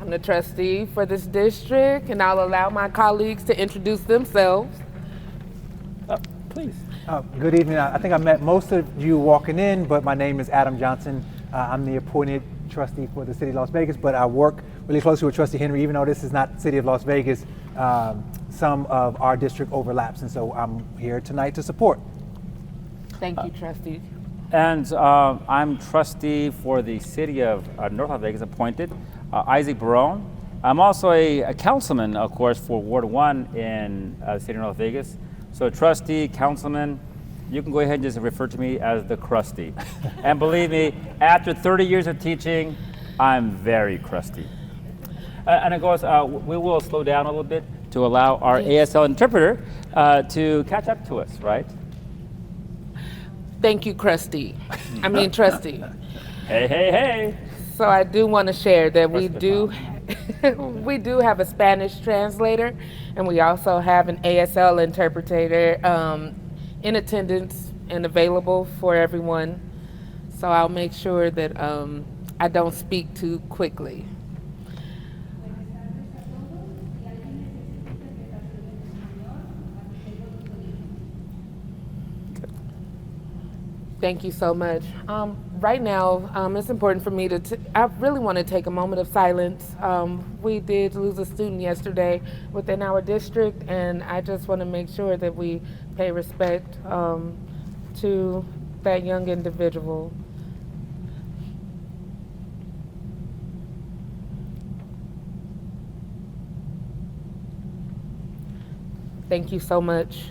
I'm the trustee for this district, and I'll allow my colleagues to introduce themselves. Please. Good evening. I think I met most of you walking in, but my name is Adam Johnson. I'm the appointed trustee for the City of Las Vegas, but I work really closely with Trustee Henry. Even though this is not City of Las Vegas, some of our district overlaps, and so I'm here tonight to support. Thank you, trustee. And I'm trustee for the City of North Las Vegas, appointed, Isaac Barone. I'm also a councilman, of course, for Ward 1 in the City of North Vegas. So trustee, councilman, you can go ahead and just refer to me as the crusty. And believe me, after 30 years of teaching, I'm very crusty. And of course, we will slow down a little bit to allow our ASL interpreter to catch up to us, right? Thank you, trustee. Hey, hey, hey. So I do want to share that we do have a Spanish translator, and we also have an ASL interpreter in attendance and available for everyone. So I'll make sure that I don't speak too quickly. Thank you so much. Right now, it's important for me I really want to take a moment of silence. We did lose a student yesterday within our district, and I just want to make sure that we pay respect to that young individual. Thank you so much.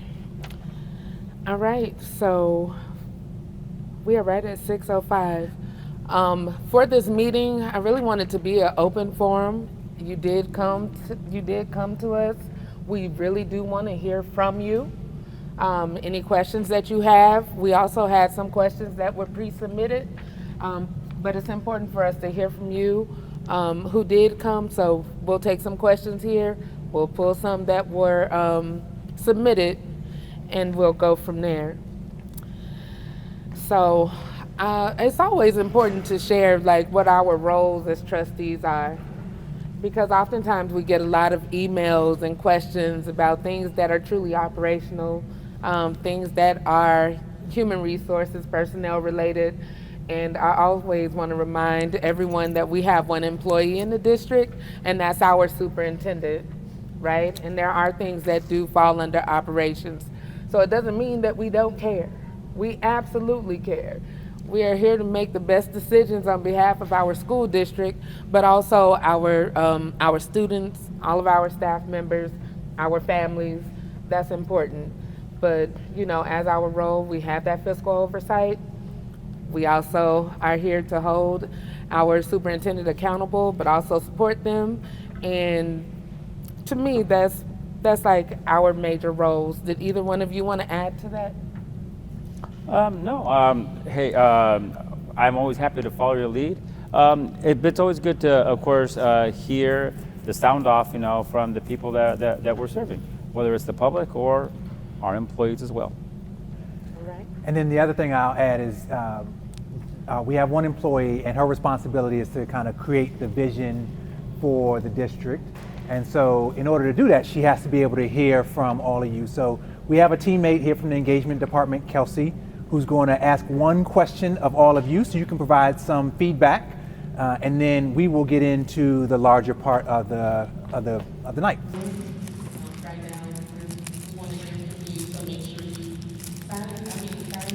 All right, so we are right at 6:05. For this meeting, I really wanted to be an open forum. You did come to us. We really do want to hear from you. Any questions that you have. We also had some questions that were pre-submitted, but it's important for us to hear from you who did come. So we'll take some questions here. We'll pull some that were submitted, and we'll go from there. So it's always important to share like what our roles as trustees are, because oftentimes we get a lot of emails and questions about things that are truly operational, things that are human resources, personnel related. And I always want to remind everyone that we have one employee in the district, and that's our superintendent, right? And there are things that do fall under operations. So it doesn't mean that we don't care. We absolutely care. We are here to make the best decisions on behalf of our school district, but also our students, all of our staff members, our families. That's important. But as our role, we have that fiscal oversight. We also are here to hold our superintendent accountable, but also support them. And to me, that's like our major roles. Did either one of you want to add to that? No. Hey, I'm always happy to follow your lead. It's always good to, of course, hear the sound off, from the people that we're serving, whether it's the public or our employees as well. All right. And then the other thing I'll add is we have one employee, and her responsibility is to kind of create the vision for the district. And so in order to do that, she has to be able to hear from all of you. So we have a teammate here from the engagement department, Kelsey, who's going to ask one question of all of you so you can provide some feedback, and then we will get into the larger part of the night. Right now, we want to hear from you, so make sure you sign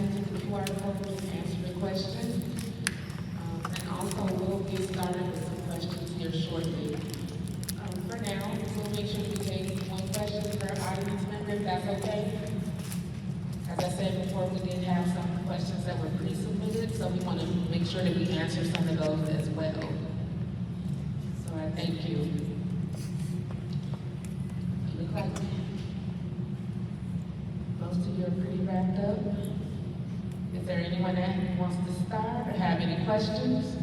into the QR code and answer the question. And also, we'll get started with some questions here shortly. For now, we'll make sure we take one question per audience member, if that's okay. As I said before, we did have some questions that were pre-submitted, so we want to make sure that we answer some of those as well. So I thank you. Look like most of you are pretty wrapped up. Is there anyone that wants to start or have any questions?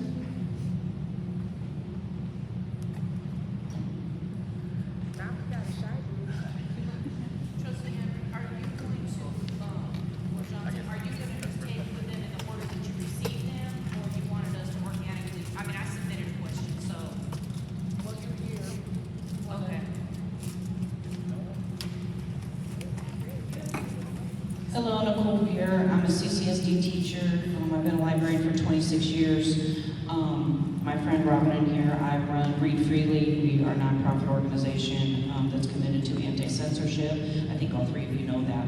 Well, you Hello, Nicole here. I'm a CCSD teacher. I've been a librarian for 26 years. My friend Robin and here, I run Read Freely. We are a nonprofit organization that's committed to anti-censorship. I think all three of you know that.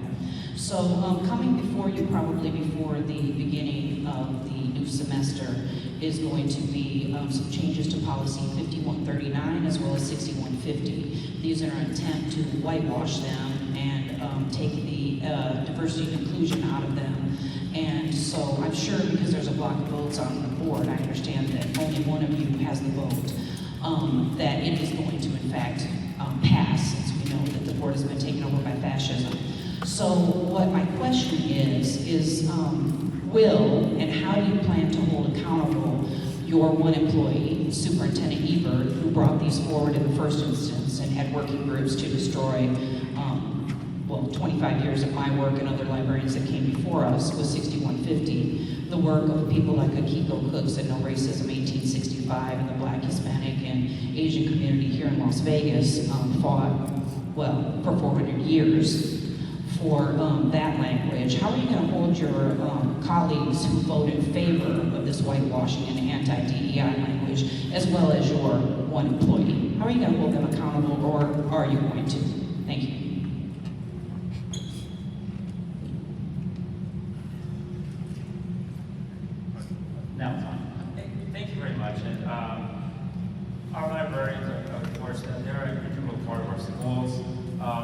So coming before you, probably before the beginning of the new semester, is going to be some changes to policy 5139 as well as 6150. These are an attempt to whitewash them and take the diversity and inclusion out of them. And so I'm sure, because there's a block of votes on the board, I understand that only one of you has the vote, that it is going to in fact pass, since we know that the board has been taken over by fascism. So what my question is will and how do you plan to hold accountable your one employee, Superintendent Ebert, who brought these forward in the first instance and had working groups to destroy 25 years of my work and other librarians that came before us with 6150, the work of people like Akiko Cooks and No Racism 1865 and the Black, Hispanic, and Asian community here in Las Vegas fought, well, for 400 years for that language. How are you going to hold your colleagues who vote in favor of this whitewashing and anti-DEI language, as well as your one employee? How are you going to hold them accountable, or are you going to? Thank you. Now, thank you very much. And our librarians, of course, they're an integral part of our schools.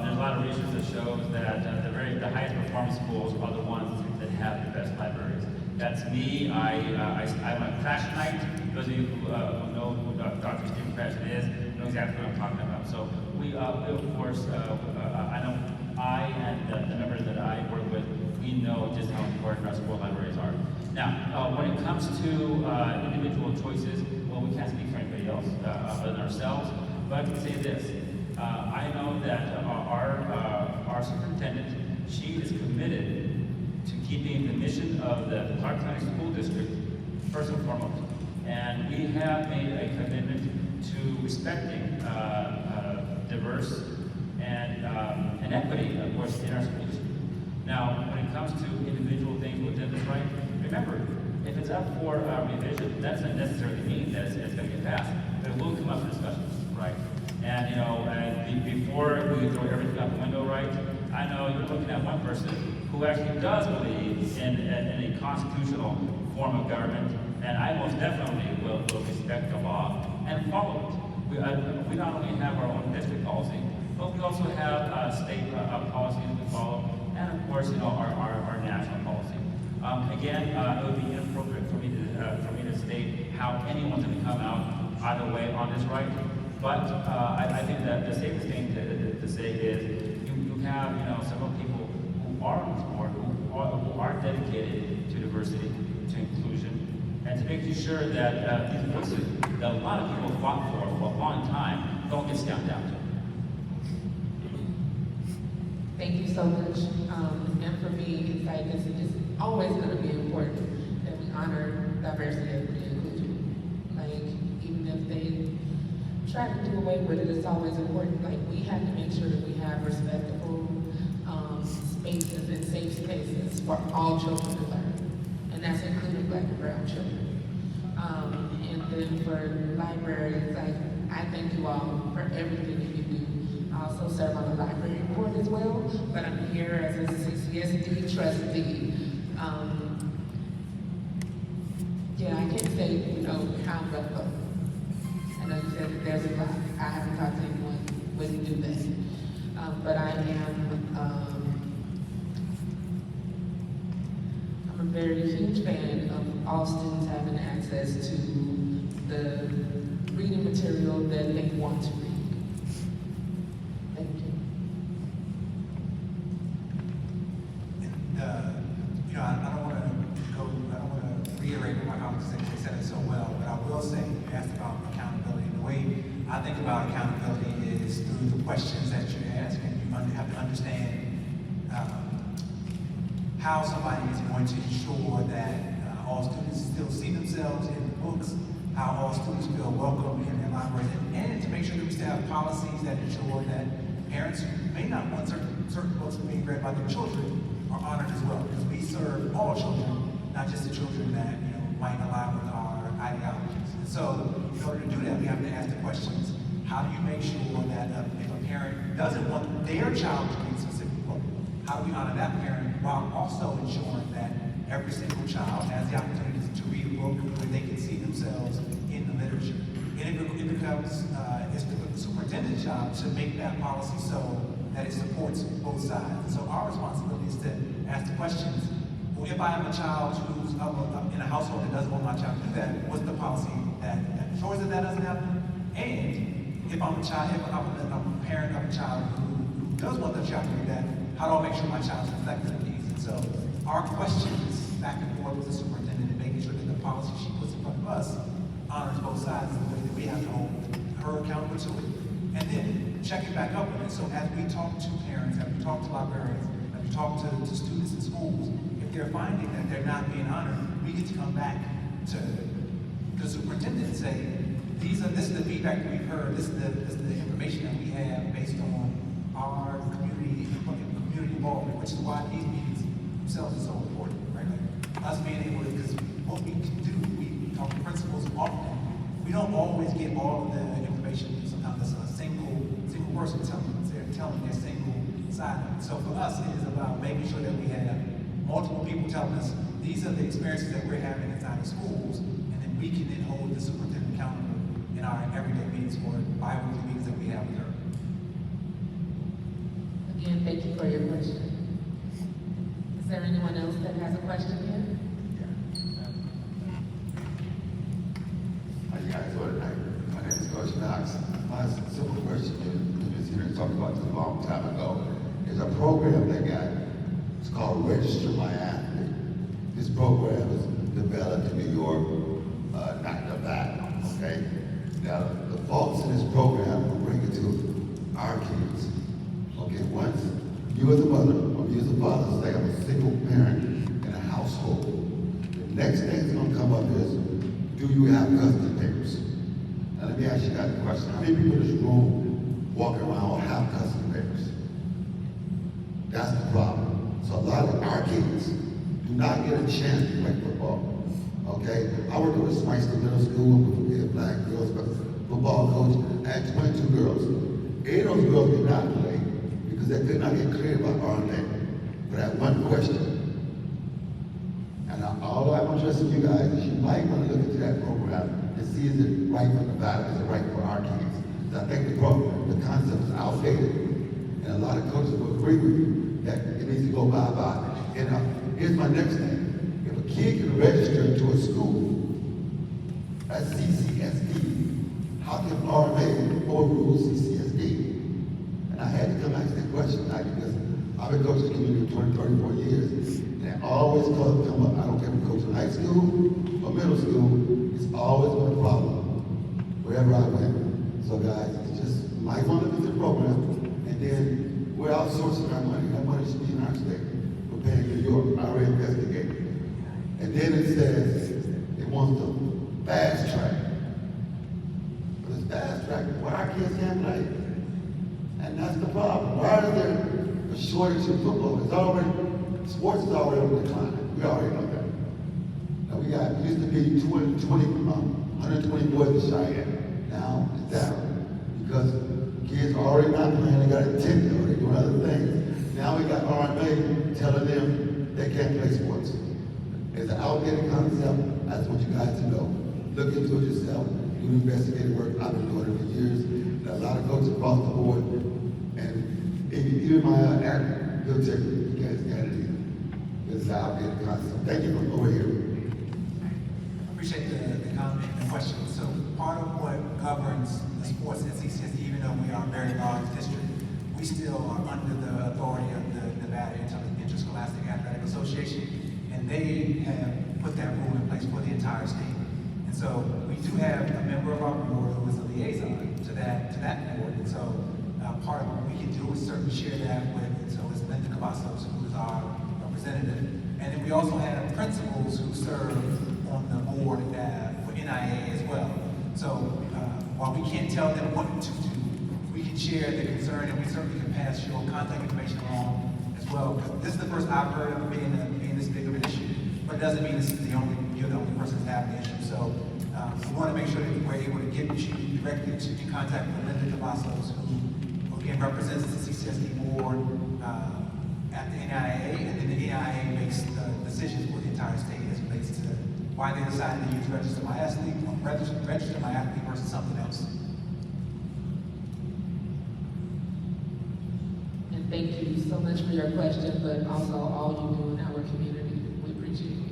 There's a lot of research that shows that the highest performing schools are the ones that have the best libraries. That's me. I'm a Crash Knight. Those of you who know who Dr. Stephen Crash is know exactly what I'm talking about. So we of course, I know I and the members that I work with, we know just how important our school libraries are. Now, when it comes to individual choices, well, we can't speak for anybody else other than ourselves, but I can say this. I know that our superintendent, she is committed to keeping the mission of the Clark County School District first and foremost. And we have made a commitment to respecting diverse and equity, of course, in our school district. Now, when it comes to individual things within this right, remember, if it's up for revision, that doesn't necessarily mean that it's going to get passed, but it will come up for discussion, right? And before we throw everything out the window, right? I know you're looking at one person who actually does believe in a constitutional form of government, and I most definitely will respect the law and follow it. We not only have our own district policy, but we also have state policies we follow, and of course, our national policy. Again, it would be inappropriate for me to state how anyone's going to come out either way on this right. But I think that the safest thing to say is you have several people who are on this board who are dedicated to diversity, to inclusion, and to making sure that these voices that a lot of people fought for a long time don't get stamped out. Thank you so much. And for me, it's like it's always going to be important that we honor diversity, equity, and inclusion. Like, even if they try to do away with it, it's always important. Like, we have to make sure that we have respectable spaces and safe spaces for all children to learn. And that's including Black and brown children. And then for libraries, like, I thank you all for everything that you do. I also serve on the library board as well, but I'm here as a CCSD trustee. I can't say, how I'm gonna vote. I know you said that there's a lot. I haven't talked to anyone when you do that. But I'm a very huge fan of all students having access to the reading material that they want to read. Thank you. I don't want to reiterate what my colleagues said. They said it so well, but I will say, you asked about accountability. The way I think about accountability is through the questions that you ask, and you have to understand how somebody is going to ensure that all students still see themselves in the books, how all students feel welcome in their libraries, and to make sure that we still have policies that ensure that parents who may not want certain books being read by their children are honored as well, because we serve all children, not just the children that might align with our ideologies. And so, in order to do that, we have to ask the questions: how do you make sure that if a parent doesn't want their child to be in a specific book, how do we honor that parent while also ensuring that every single child has the opportunity to read a book where they can see themselves in the literature? And it becomes it's the superintendent's job to make that policy so that it supports both sides. And so our responsibility is to ask the questions: well, if I have a child who's in a household that doesn't want my child to do that, what's the policy that ensures that doesn't happen? And if I'm a parent of a child who does want their child to do that, how do I make sure my child's reflecting their needs? And so our questions back and forth with the superintendent and making sure that the policy she puts in front of us honors both sides in the way that we have to hold her accountable to it. And then checking back up with it. So as we talk to parents, as we talk to librarians, as we talk to students in schools, if they're finding that they're not being honored, we get to come back to the superintendent and say, this is the feedback that we've heard, this is the information that we have based on our community involvement, which is why these meetings themselves are so important, right? Like us being able to, because what we can do, we talk to principals often, we don't always get all of the information. Sometimes it's a single person telling their single side of it. So for us, it is about making sure that we have multiple people telling us these are the experiences that we're having inside of schools, and then we can then hold the superintendent accountable in our everyday meetings or bi-weekly meetings that we have with her. Again, thank you for your question. Is there anyone else that has a question here? How you guys doing tonight? My name is Coach Knox. My simple question is, Ms. Henry talked about this a long time ago. There's a program they got. It's called Register My Athlete. This program is developed in New York, not Nevada, okay? Now, the folks in this program will bring it to our kids. Okay, once you as a mother or you as a father say I'm a single parent in a household, the next thing that's gonna come up is, do you have custody papers? Now let me ask you guys a question. How many people in this room walking around have custody papers? That's the problem. So a lot of our kids do not get a chance to play football. Okay? I worked with Smythson Middle School with a black girls football coach. I had 22 girls. 8 of those girls did not play because they could not get cleared by RMA for that one question. And all I want to stress to you guys is you might want to look into that program and see is it right for Nevada, is it right for our kids. I think the concept is outdated, and a lot of coaches will agree with you that it needs to go bye-bye. And here's my next thing. If a kid can register to a school at CCSD, how can RMA overrule CCSD? And I had to come ask that question because I've been coaching the community for 20, 34 years, and it always come up. I don't care if you coach in high school or middle school, it's always been a problem wherever I went. So guys, it's just, you might want to look at the program, and then we're outsourcing our money. That money should be in our state. We're paying New York, I already investigated. And then it says it wants to fast track. But it's fast track where our kids can't play. And that's the problem. Why is there a shortage in football? Sports is already on decline. We already know that. Now it used to be 120 boys in Cheyenne. Now it's down because kids are already not playing. They got a tip though. They're doing other things. Now we got RMA telling them they can't play sports. It's an outdated concept. I just want you guys to know. Look into it yourself. Do investigative work. I've been doing it for years. There are a lot of coaches across the board. And even my actor, he'll tell you, you can't stand it either. It's an outdated concept. Thank you for over here. Appreciate the comment and the question. So part of what governs the sports at CCSD, even though we are a very large district, we still are under the authority of the Nevada Interscholastic Athletic Association, and they have put that rule in place for the entire state. And so we do have a member of our board who is a liaison to that board. And so part of what we can do is certainly share that with, and so it's Linda Cavazos, who is our representative. And then we also have principals who serve on the board for NIA as well. So while we can't tell them what to do, we can share the concern, and we certainly can pass your contact information along as as well. 'Cause this is the first I've heard of being this big of an issue, but it doesn't mean you're the only person that's having the issue. So we want to make sure that we're able to get you directly in contact with Linda Cavazos, who again represents the CCSD board at the NIA, and then the NIA makes the decisions for the entire state as it relates to why they decided to use register my athlete versus something else. And thank you so much for your question, but also all you do in our community. We appreciate you.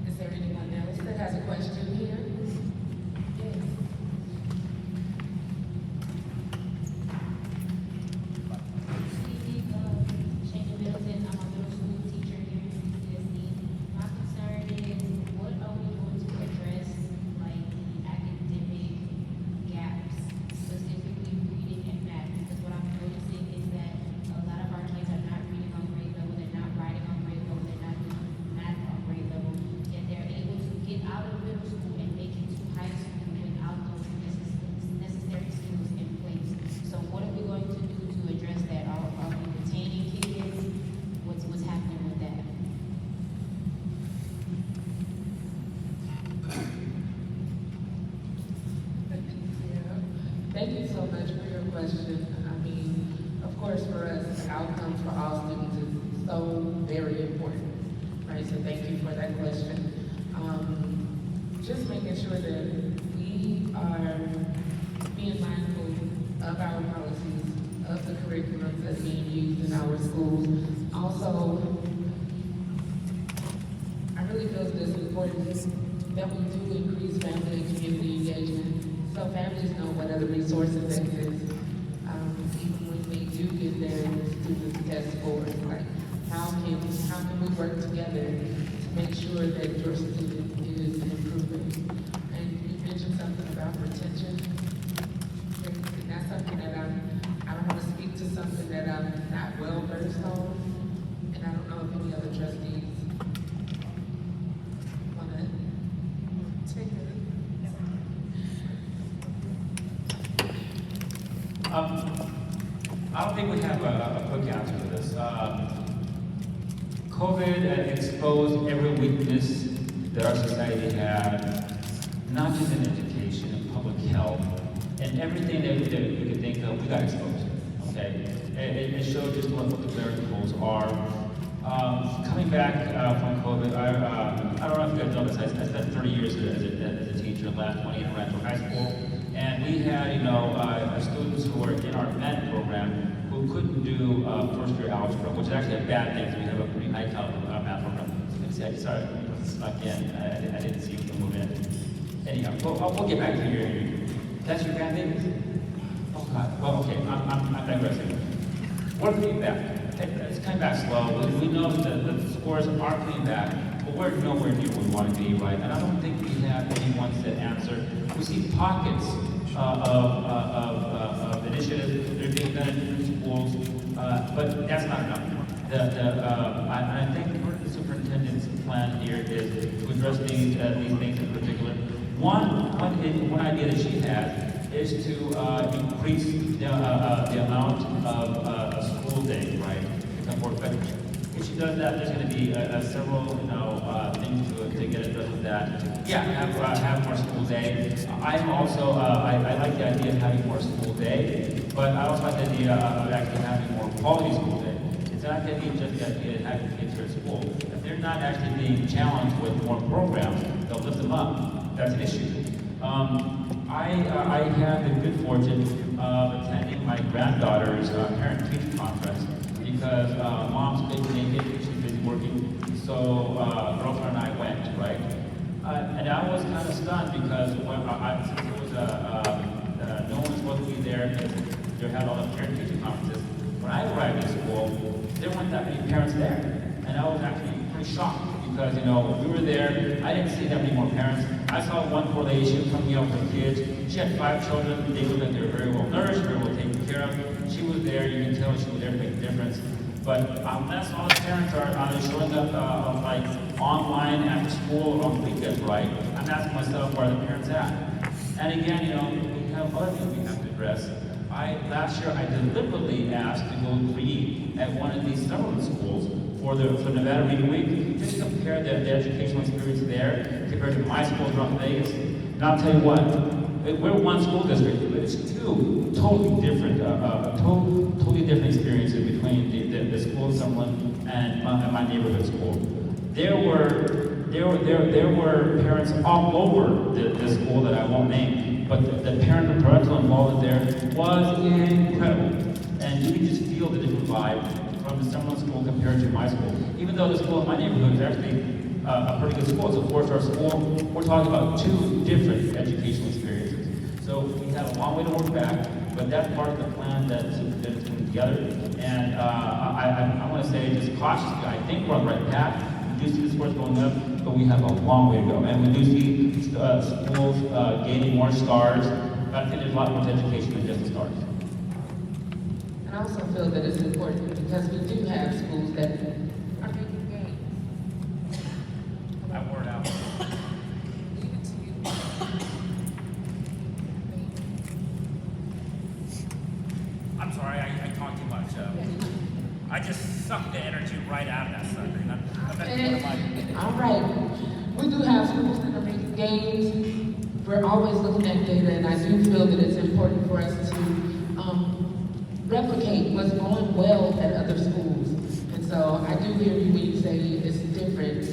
Is there anyone else that has a question here? Yes. Shane Middleton, I'm a middle school teacher here at CCSD. My concern is, what are we going to address, like, the academic gaps, specifically reading and math? Because what I'm noticing is that a lot of our kids are not reading on grade level, they're not writing on grade level, they're not doing math on grade level, yet they're able to get out of middle school and make it to high school without those necessary skills in place. So what are we going to do to address that? Are we retaining kids? What's happening with that? Thank you so much for your question. I mean, of course, for us, outcomes for all students is so very important, right? So thank you for that question. Just making sure that we are being mindful of our policies, of the curriculums that's being used in our schools. Also, I really feel that it's important that we do increase family and community engagement, so families know what other resources exist. Even when they do get their students test scores, like how can we work together to make sure that your student is improving? And you mentioned something about retention. And that's something that I don't want to speak to something that I'm not well versed on, and I don't know if any other trustees want to take it. I don't think we have a quick answer to this. COVID exposed every weakness that our society had, not just in education, in public health, and everything that we could think of, we got exposed to, okay? It showed just what the variables are. Coming back from COVID, I don't know if you guys know this, I spent 30 years as a teacher, the last 20 in Rancho High School, and we had, students who were in our MED program who couldn't do first year algebra, which is actually a bad thing, because we have a pretty high caliber math program. Sorry, it snuck in, I didn't see you move in. Anyhow, we'll get back to your, that's your grandbabies? Oh God, well, okay, I'm digressing. We're coming back. It's coming back slow. We know that the scores are coming back, but we're nowhere near where we want to be, right? And I don't think we have any one set answer. We see pockets of initiatives that are being done in different schools, but that's not enough. I think the superintendent's plan here is to address these things in particular. One idea that she has is to increase the amount of school days, right? Become more effective. If she does that, there's going to be several, things to get addressed with that. Yeah, have more school day. I'm also, I like the idea of having more school day, but I also like the idea of actually having more quality school day. It's not going to be just the idea of having kids here at school. If they're not actually being challenged with more programs, they'll lift them up. That's an issue. I had the good fortune of attending my granddaughter's parent-teacher conference because mom's couldn't make it, she's busy working, so girlfriend and I went, right? And I was kind of stunned because since it was no one was supposed to be there, because they had all the parent-teacher conferences. When I arrived at school, there weren't that many parents there, and I was actually pretty shocked. Because, we were there, I didn't see that many more parents. I saw one poor lady, she was coming out with her kids. She had 5 children, they looked like they were very well nourished, very well taken care of. She was there, you can tell she was there to make a difference. But unless all the parents are showing up like online after school or on weekends, right? I'm asking myself, where are the parents at? And again, we have other things we have to address. Last year, I deliberately asked to go read at one of these Summerlin schools for Nevada Reading Week, just to compare the educational experience there compared to my school in Las Vegas. And I'll tell you what, we're one school district, but it's two totally different, totally different experiences between the school in Summerlin and my neighborhood school. There were parents all over the school that I won't name, but the parental involvement there was incredible. And you can just feel the different vibe from the Summerlin school compared to my school. Even though the school in my neighborhood is actually a pretty good school, it's a 4-star school, we're talking about two different educational experiences. So we have a long way to work back, but that's part of the plan that the superintendent's putting together. And I want to say just cautiously, I think we're on the right path. We do see the scores going up, but we have a long way to go. And we do see schools gaining more stars, but I think there's a lot more to education than just the stars. And I also feel that it's important because we do have schools that are making gains. That word out. I'm sorry, I talk too much. I just sucked the energy right out of that sucker. All right. We do have schools that are making gains. We're always looking at data, and I do feel that it's important for us to replicate what's going well at other schools. And so I do hear you when you say it's different,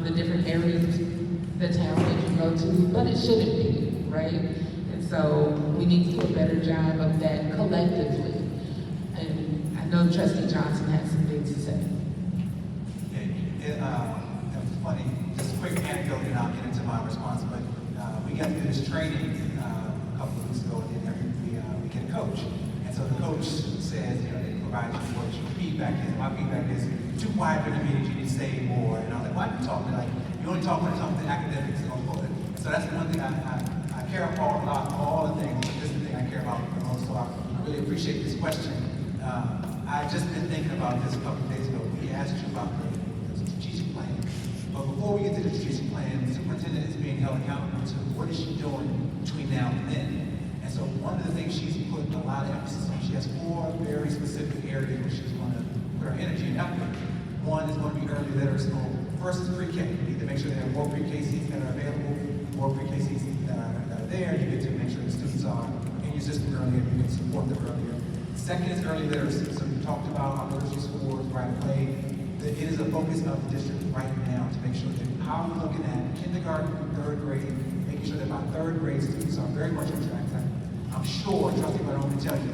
the different areas of the town that you go to, but it shouldn't be, right? And so we need to do a better job of that collectively. And I know Trustee Johnson has some things to say. It was funny, just a quick anecdote, and I'll get into my response, but we got through this training a couple of weeks ago, and then we get a coach. And so the coach says, they provide you what your feedback is. My feedback is, you're too quiet in the meetings, you need to say more. And I was like, why are you talking? Like, you only talk when it comes to academics and all that. So that's the one thing I care about a lot, all the things, but this is the thing I care about the most. So I really appreciate this question. I've just been thinking about this a couple of days ago. We asked you about the strategic plan. But before we get to the strategic plan, the superintendent is being held accountable to what is she doing between now and then. And so one of the things she's put a lot of emphasis on, she has 4 very specific areas where she's going to put her energy and effort. One is going to be early literacy. First is pre-K. We need to make sure there are more pre-K seats that are available, more pre-K seats that are there. You get to make sure the students are in your system earlier, you can support them earlier. Second is early literacy. So we talked about our literacy scores right away. It is a focus of the district right now to make sure that how we're looking at kindergarten, 3rd grade, making sure that my 3rd grade students are very much on track. I'm sure, Trustee Barone can tell you,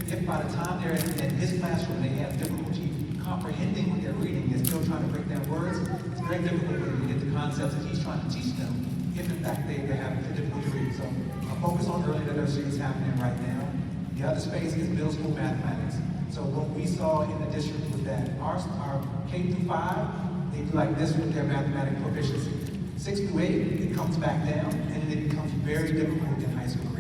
if by the time they're in his classroom they have difficulty comprehending what they're reading, they're still trying to break down words, it's very difficult for them to get the concepts that he's trying to teach them, if in fact they have difficulty reading. So a focus on early literacy is happening right now. The other space is middle school mathematics. So what we saw in the district was that our K through 5, they do like this with their mathematics proficiency. 6 through 8, it comes back down, and then it becomes very difficult in high school.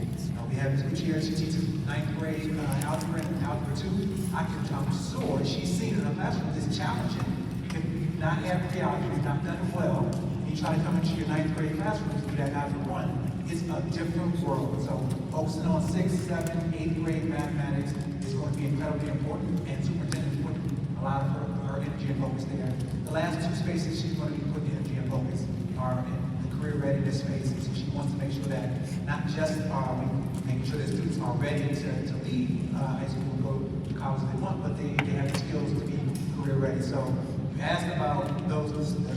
We have 2 years, she teaches 9th grade algebra and algebra 2. I'm sure she's seen in her classroom this challenging. If you've not had pre-algebra, you've not done it well, and you try to come into your 9th grade classroom to do that algebra 1, it's a different world. So focusing on 6th, 7th, 8th grade mathematics is going to be incredibly important, and superintendent's putting a lot of her energy and focus there. The last 2 spaces she's going to be putting energy and focus are in the career readiness spaces. So she wants to make sure that not just are we making sure that students are ready to leave high school and go to college if they want, but they have the skills to be career ready. So you asked about those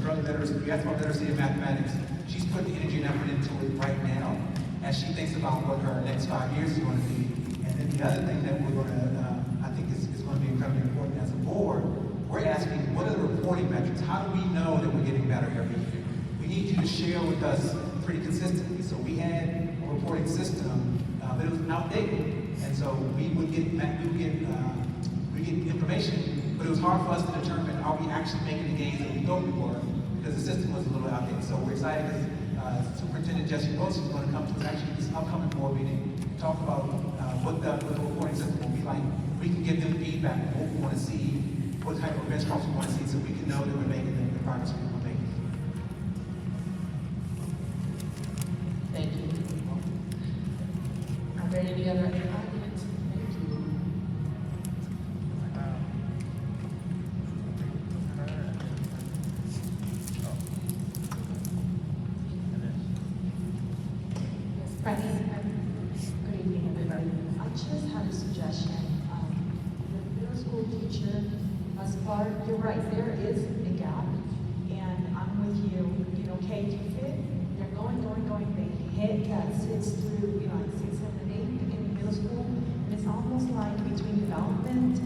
early literacy, you asked about literacy and mathematics. She's putting energy and effort into it right now as she thinks about what her next 5 years is going to be. And then the other thing that we're going to, I think is going to be incredibly important as a board, we're asking what are the reporting metrics? How do we know that we're getting better every year? We need you to share with us pretty consistently. So we had a reporting system, but it was outdated, and so we would get information, but it was hard for us to determine are we actually making the gains that we thought we were, because the system was a little outdated. So we're excited because Superintendent Jesse Wilson is going to come to us actually this upcoming board meeting, talk about what the reporting system will be like. We can give them feedback on what we want to see, what type of benchmarks we want to see, so we can know that we're making the progress we want to make. Thank you. Are there any other comments? just had a suggestion. The middle school teacher, as far, you're right, there is a gap, and I'm with you. You know, K to fifth, they're going. They hit that 6 through, like 6, 7, and 8 in middle school, and it's almost like between development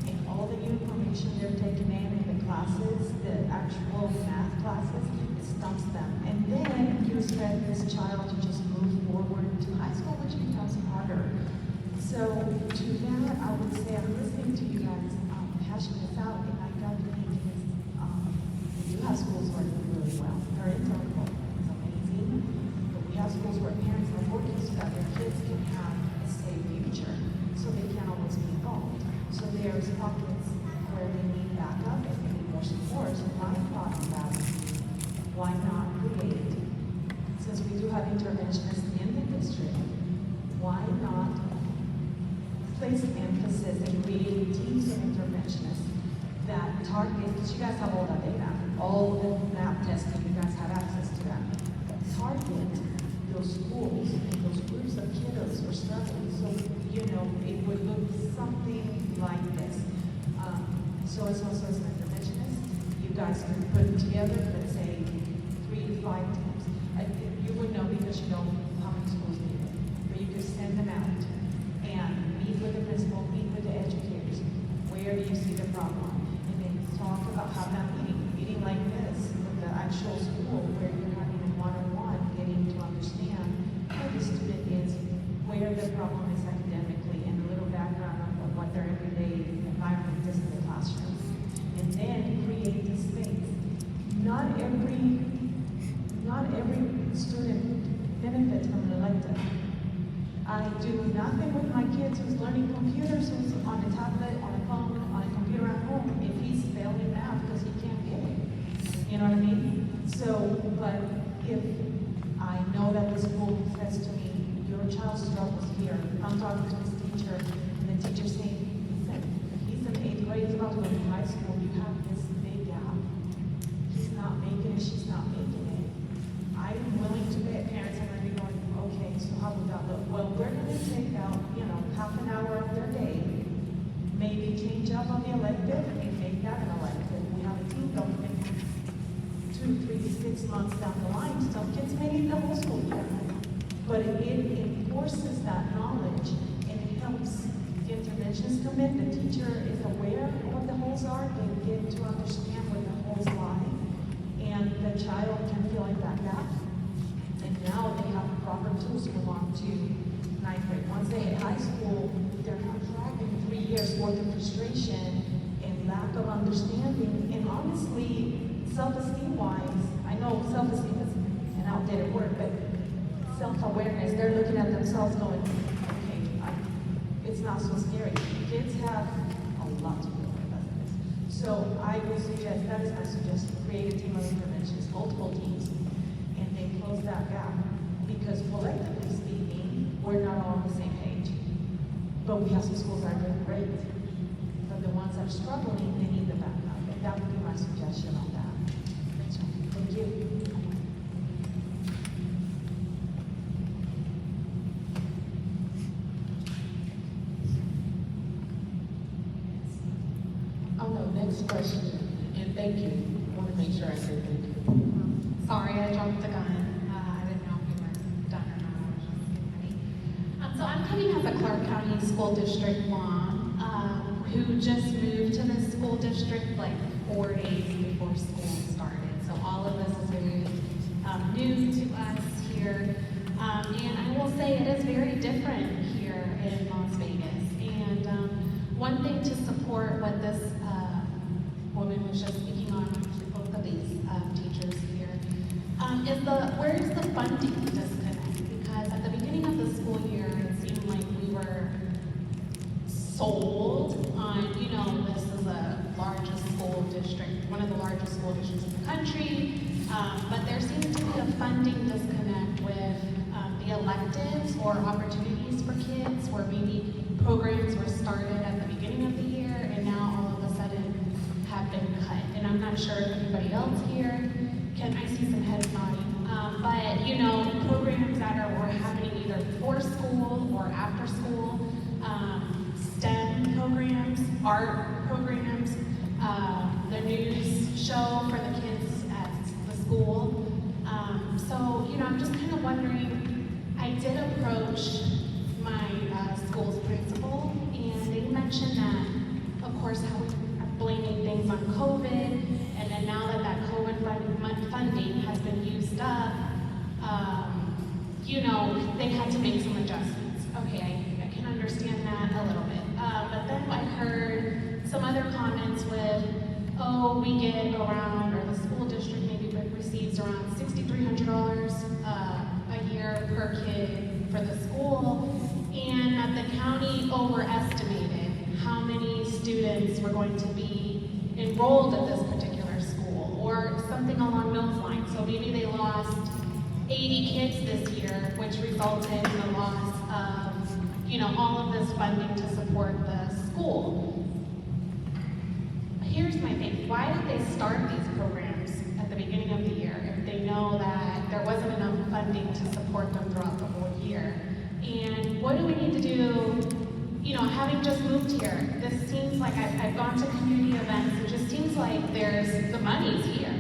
and all the new information they're taking in the classes, the actual math classes, it stumps them. And then you expect this child to just move forward to high school, which becomes harder. So to that, I would say I'm listening to you guys hashing this out, and I got to think we do have schools working really well. Our internal program is amazing, but we have schools where parents are working so that their kids can have a safe future, so they can't always be involved. So there's pockets where they need backup and they need more support. So my thought on that is, why not create, since we do have interventionists in the district, why not place emphasis in creating teams of interventionists that target, because you guys have all that data, all the map testing, you guys have access to that, target those schools and those groups of kiddos who are struggling. So, you know, it would look something like this. So it's also as an interventionist, you guys can put together, let's say, 3 to 5 teams. You would know because you know how many schools need it, but you could send them out and meet with the principal, meet with the educators. Where do you see the problem? And then talk about how that meeting like this, with the actual school, where you're having a one-on-one, getting to understand who the student is, where the problem is academically, and a little background of what their everyday environment is in the classroom. And then create the space. Not every student benefits from an elective. I do nothing with my kids who's learning computers, who's on a tablet, on a phone, on a computer at home, if he's failing math because he can't get it. You know what I mean? So, but if I know that the school says to me, your child struggles here, I'm talking to his teacher, and the teacher's saying, listen, he's in 8th grade, he's about to go to high school, you have this big gap. He's not making it, she's not making it. I'm willing to bet parents are going to be going, okay, so how would that look? Well, we're going to take out, you know, half an hour of their day, maybe change up on the elective and make that an elective. We have a team going in 2, 3, 6 months down the line. Some kids may need the whole school year, but it enforces that knowledge and it helps the interventions come in. The teacher is aware of what the holes are. They get to understand where the holes lie, and the child can fill in that gap. And now they have proper tools to move on to 9th grade. Once they hit high school, they're not dragging 3 years worth of frustration and lack of understanding. And honestly, self-esteem wise, I know self-esteem is an outdated word, but self-awareness, they're looking at themselves going, okay, it's not so scary. Kids have a lot to deal with as it is. So I would suggest, that is my suggestion, create a team of interventions, multiple teams, and they close that gap. Because collectively speaking, we're not all on the same page. But we have some schools that are doing great. But the ones that are struggling, they need the backup. And that would be my suggestion on that. Thank you. Oh no, next question. And thank you. I want to make sure I say thank you. Sorry, I jumped the gun. I didn't know if we were done or not. I was just getting ready. So I'm coming as a Clark County School District mom who just moved to this school district like 4 days before school started. So all of this is very new to us here. And I will say it is very different here in Las Vegas. And one thing to support what this woman was just speaking on, actually both of these teachers here, is where's the funding disconnect? Because at the beginning of the school year, it seemed like we were sold on, you know, this is the largest school district, one of the largest school districts in the country, but there seems to be a funding disconnect with the electives or opportunities for kids where maybe programs were started at the beginning of the year and now all of a sudden have been cut. And I'm not sure if anybody else here I see some heads nodding. But you know, programs that were happening either before school or after school, STEM programs, art programs, the news show for the kids at the school. So, you know, I'm just kind of wondering, I did approach my school's principal, and they mentioned that, of course, how we are blaming things on COVID, and then now that that COVID funding has been used up, you know, they had to make some adjustments. Okay, I can understand that a little bit. But then I heard some other comments with, oh, we get around, or the school district maybe receives around $6,300 a year per kid for the school, and that the county overestimated how many students were going to be enrolled at this particular school, or something along those lines. So maybe they lost 80 kids this year, which resulted in the loss of, you know, all of this funding to support the school. Here's my thing, why did they start these programs at the beginning of the year if they know that there wasn't enough funding to support them throughout the whole year? And what do we need to do, you know, having just moved here, this seems like I've gone to community events, it just seems like the money's here.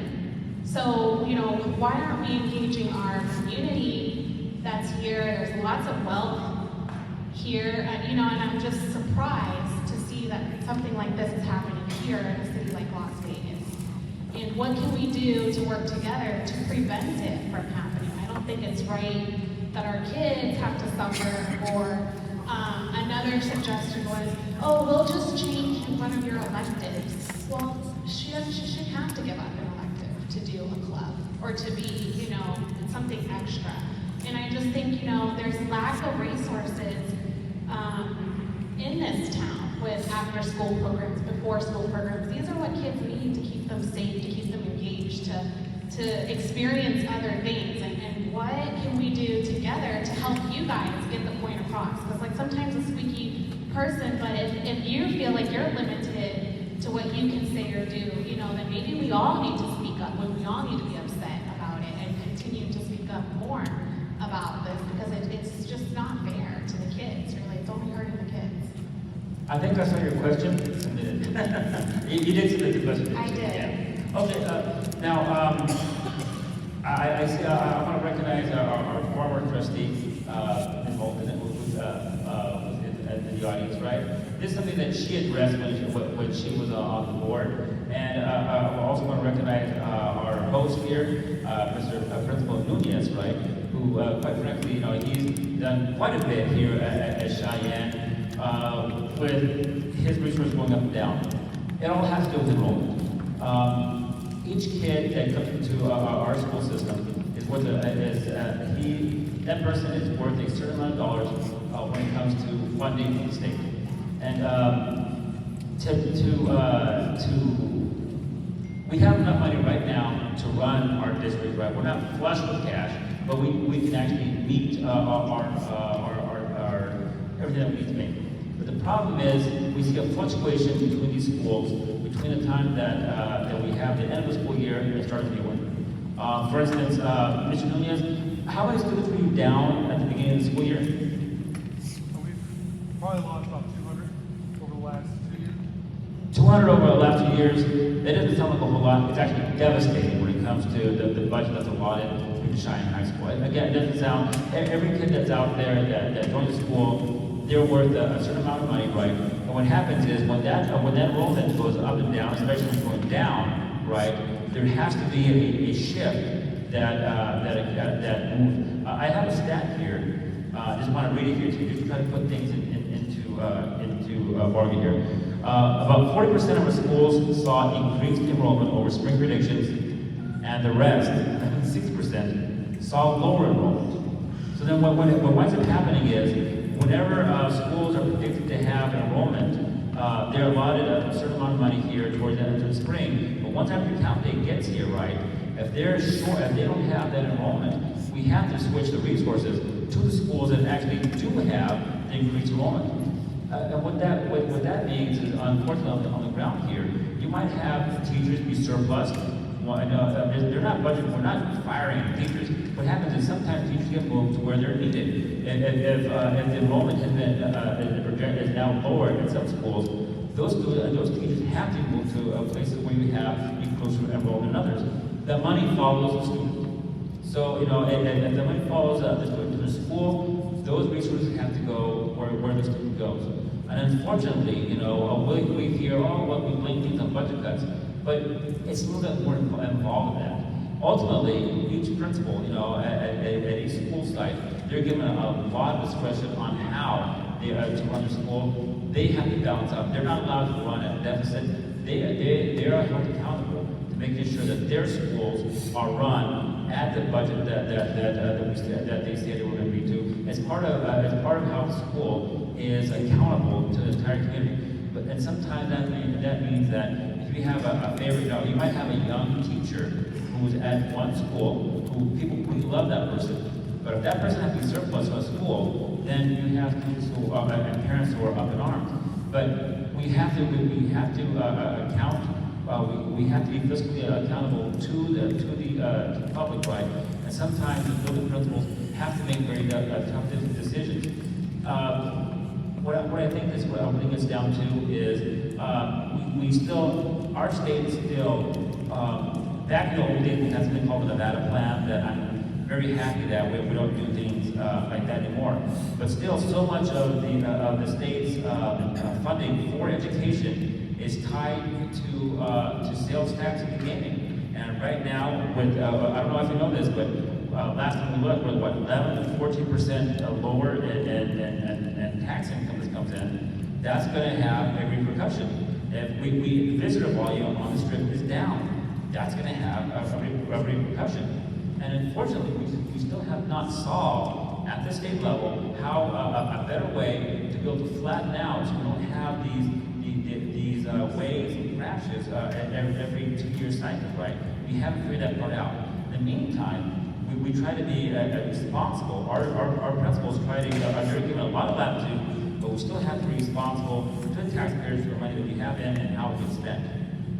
So, you know, why aren't we engaging our community that's here? There's lots of wealth here, you know, and I'm just surprised to see that something like this is happening here in a city like Las Vegas. And what can we do to work together to prevent it from happening? I don't think it's right that our kids have to suffer, or another suggestion was, oh, we'll just change one of your electives. Well, she shouldn't have to give up an elective to do a club, or to be, you know, something extra. And I just think, you know, there's lack of resources in this town with after-school programs, before-school programs. These are what kids need to keep them safe, to keep them engaged, to experience other things. And what can we do together to help you guys get the point across? Because like sometimes a squeaky person, but if you feel like you're limited to what you can say or do, you know, then maybe we all need to speak up, when we all need to be upset about it and continue to speak up more about this, because it's just not fair to the kids, really. It's only hurting the kids. I think I saw your question submitted. You did submit the question. I did. Yeah. Okay, now, I see, I want to recognize our former trustee involved in it, was in the audience, right? This is something that she addressed when she was on the board. And I also want to recognize our host here, Mr. Principal Nunez, right? Who, quite frankly, you know, he's done quite a bit here at Cheyenne with his resources going up and down. It all has to do with enrollment. Each kid that comes into our school system is worth that person is worth a certain amount of dollars when it comes to funding from the state. And we have enough money right now to run our district, right? We're not flush with cash, but we can actually meet our everything that we need to make. But the problem is we see a fluctuation between these schools, between the time that we have the end of the school year and the start of the new one. For instance, Mr. Nunez, how many students were you down at the beginning of the school year? We've probably lost about 200 over the last 2 years. 200 over the last 2 years, that doesn't sound like a whole lot. It's actually devastating when it comes to the budget that's allotted to Cheyenne High School. Again, it doesn't sound, every kid that's out there that joins the school, they're worth a certain amount of money, right? And what happens is when that enrollment goes up and down, especially when it's going down, right, there has to be a shift that moves. I have a stat here. I just want to read it here to you, just to try to put things into bargain here. About 40% of our schools saw increased enrollment over spring predictions, and the rest, I think 6%, saw lower enrollment. So then what winds up happening is, whenever schools are predicted to have enrollment, they're allotted a certain amount of money here towards the end of the spring. But once after count day gets here, right, if they're short, if they don't have that enrollment, we have to switch the resources to the schools that actually do have the increased enrollment. And what that means is, unfortunately, on the ground here, you might have teachers be surplus, They're not budgeting, we're not firing teachers. What happens is sometimes teachers get moved to where they're needed. And if the enrollment has been, is now lower in some schools, those teachers have to move to places where you have people who are enrolled in others. The money follows the student. So, and the money follows the student to the school, those resources have to go where the student goes. And unfortunately, we hear, we blame things on budget cuts, but it's a little bit more involved than that. Ultimately, each principal, at each school site, they're given a lot of discretion on how they are to run their school. They have to balance out. They're not allowed to run at a deficit. They are held accountable to making sure that their schools are run at the budget that they say they were going to be to. As part of how the school is accountable to the entire community. And sometimes that means that if you have a favorite, you might have a young teacher who's at one school who people really love that person. But if that person has to be surplus to a school, then you have students who are, and parents who are up in arms. But we have to account. We have to be fiscally accountable to the public, right? And sometimes the building principals have to make very tough decisions. What I think is what everything gets down to is we still, our state is still, back in the old days, we had something called the Nevada Plan that I'm very happy that we don't do things like that anymore. But still, so much of the state's funding for education is tied to sales tax and gaming. And right now, with I don't know if you know this, but last time we looked, with 11 to 14% lower in tax income that comes in, that's going to have a repercussion. If the visitor volume on the strip is down, that's going to have a repercussion. And unfortunately, we still have not solved at the state level how a better way to be able to flatten out so we don't have these waves and crashes every 2-year cycle, right? We haven't figured that part out. In the meantime, we try to be responsible. Our principals try to, they're given a lot of latitude, but we still have to be responsible to the taxpayers for the money that we have in and how it gets spent.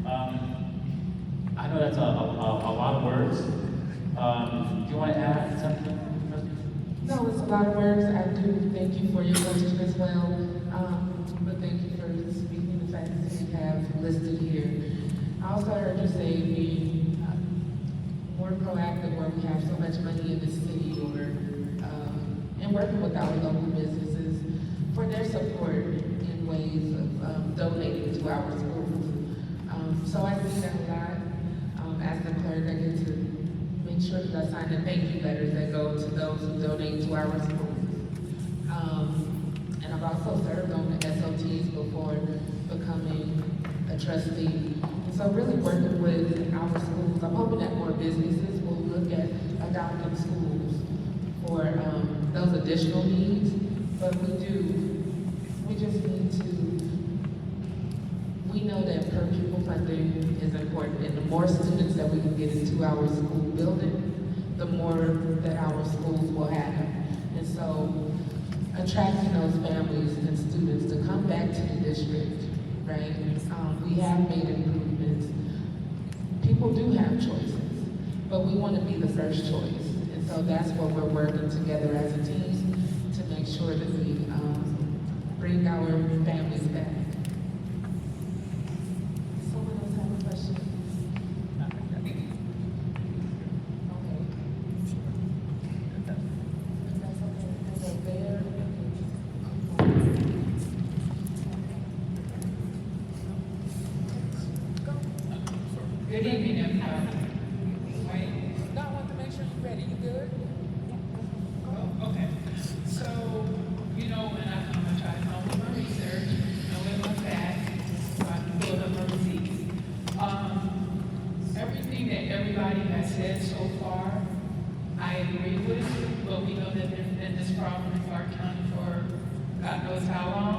I know that's a lot of words. Do you want to add something? No, it's a lot of words. I do thank you for your question as well. But thank you for speaking the facts that you have listed here. I also heard you say being more proactive where we have so much money in the city, or and working with our local businesses for their support in ways of donating to our schools. So I see that a lot. As the clerk, I get to make sure that I sign the thank you letters that go to those who donate to our schools. And I've also served on the SOTs before becoming a trustee. And so really working with our schools, I'm hoping that more businesses will look at adopting schools for those additional needs. But we just need to, we know that per pupil funding is important, and the more students that we can get into our school building, the more that our schools will have. And so attracting those families and students to come back to the district, right? We have made improvements. People do have choices, but we want to be the first choice. And so that's what we're working together as a team to make sure that we bring our families back. Someone else have a question? Okay. That's okay. We'll go there. Good evening, everybody. Wait. No, I want to make sure you're ready. You good? Oh, okay. So, when I try to come with my research, with my facts, so I can build up my receipts. Everything that everybody has said so far, I agree with, but we know that there's been this problem in Clark County for God knows how long.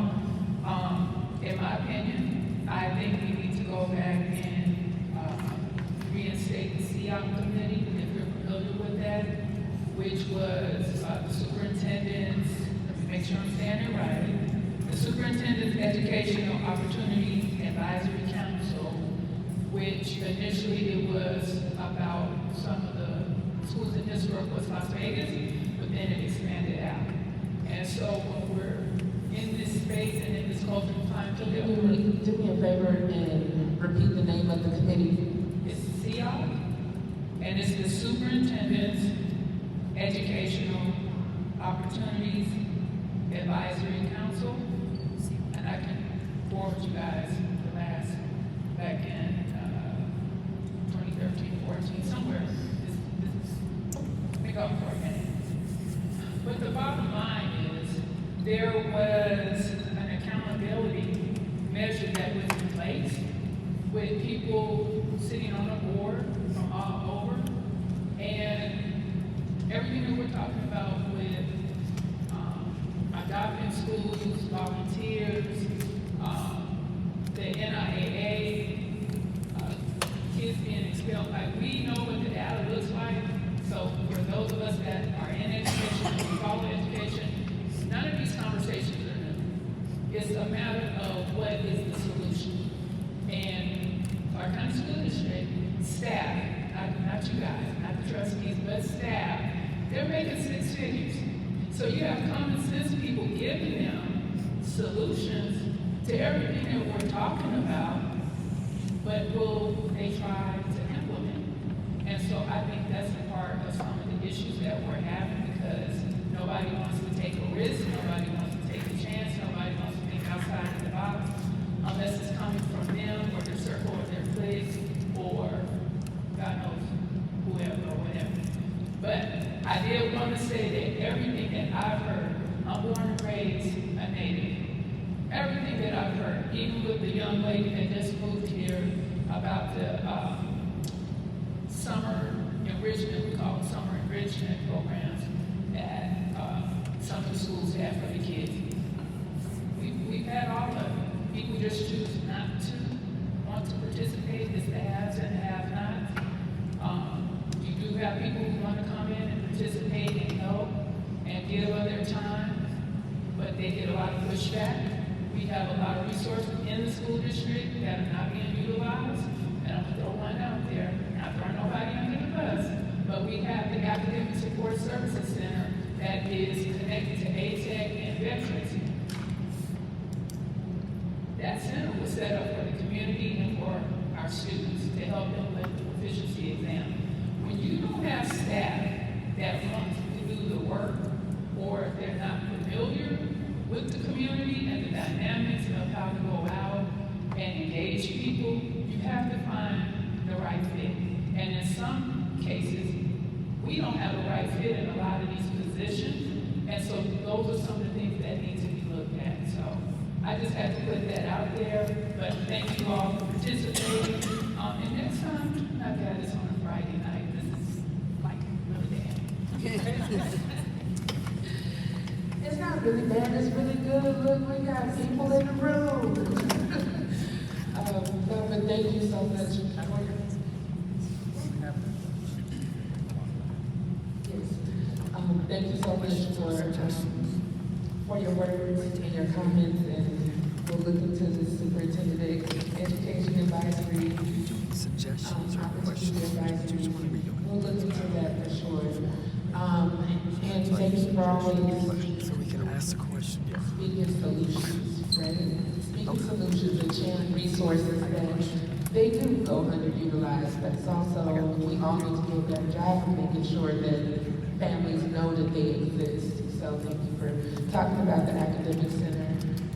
In my opinion, I think we need to go back and reinstate the CEOP committee, if you're familiar with that, which was the superintendent's, let me make sure I'm saying it right, the superintendent's educational opportunity advisory council, which initially it was about some of the schools in historic was Las Vegas, but then it expanded out. And so when we're in this space and in this cultural time Do together, me a favor and repeat the name of the committee. it's CIO, and it's the Superintendent's Educational Opportunities Advisory Council. And I can forward you guys the last, back in 2013, 14, somewhere. Let me go for a minute. But the bottom line is, there was an accountability measure that was in place with people sitting on the board from all over. And everything that we're talking about with adopting schools, volunteers, the NIAA, kids being expelled, like we know what the data looks like. So for those of us that are in education, we follow education, none of these conversations are new. It's a matter of what is the solution. And our county school district, staff, not you guys, not the trustees, but staff, they're making 6 figures. So you have common sense people giving them solutions to everything that we're talking about, but will they try to implement? And so I think that's a part of some of the issues that we're having, because nobody wants to take a risk, nobody wants to take a chance, nobody wants to think outside of the box, unless it's coming from them or their circle or their clique or God knows whoever or whatever. But I did want to say that everything that I've heard, I'm born and raised a native. Everything that I've heard, even with the young lady that just moved here about the summer enrichment, we call it summer enrichment programs that some of the schools have for the kids. We've had all of it. People just choose not to want to participate. It's the haves and the have-nots. You do have people who want to come in and participate and help and give of their time, but they get a lot of pushback. We have a lot of resources in the school district that are not being utilized, and I'm gonna throw one out there, not throwing nobody under the bus, but we have the Academic Support Services Center that is connected to ATEC and veterans. That center was set up for the community and for our students to help them with the proficiency exam. When you don't have staff that want to do the work, or they're not familiar with the community and the dynamics of how to go out and engage people, you have to find the right fit. And in some cases, we don't have the right fit in a lot of these positions. And so those are some of the things that need to be looked at. So I just had to put that out there, but thank you all for participating. And next time, I've got this on a Friday night. This is like really bad. It's not really bad, it's really good. Look, we got people in the room. No, but thank you so much. Thank you so much for your words and your comments, and we'll look into the superintendent education advisory, opportunity advisory. We'll look into that for sure. And thank you for always speaking solutions, right? Speaking solutions and sharing resources that they do go underutilized, but it's also, we all need to do a better job of making sure that families know that they exist. So thank you for talking about the academic center,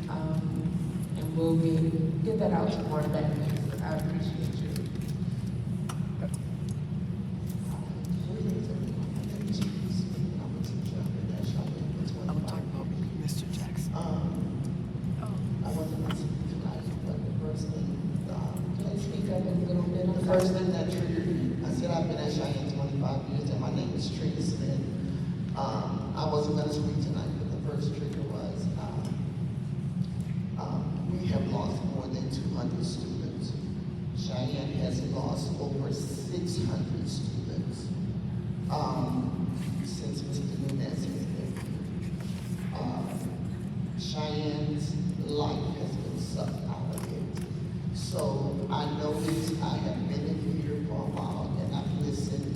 and we'll get that out to more families. I appreciate you. I'm talking about Mr. Jackson. I wasn't listening to guys, but the first thing, Can you speak up a little bit? the first thing that triggered me, I said I've been at Cheyenne 25 years, and my name is Trina Smith. I wasn't going to speak tonight, but the first trigger was we have lost more than 200 students. Cheyenne has lost over 600 students since Mr. Nunez has been here. Cheyenne's life has been sucked out of it. So I noticed I have been in here for a while and I've listened,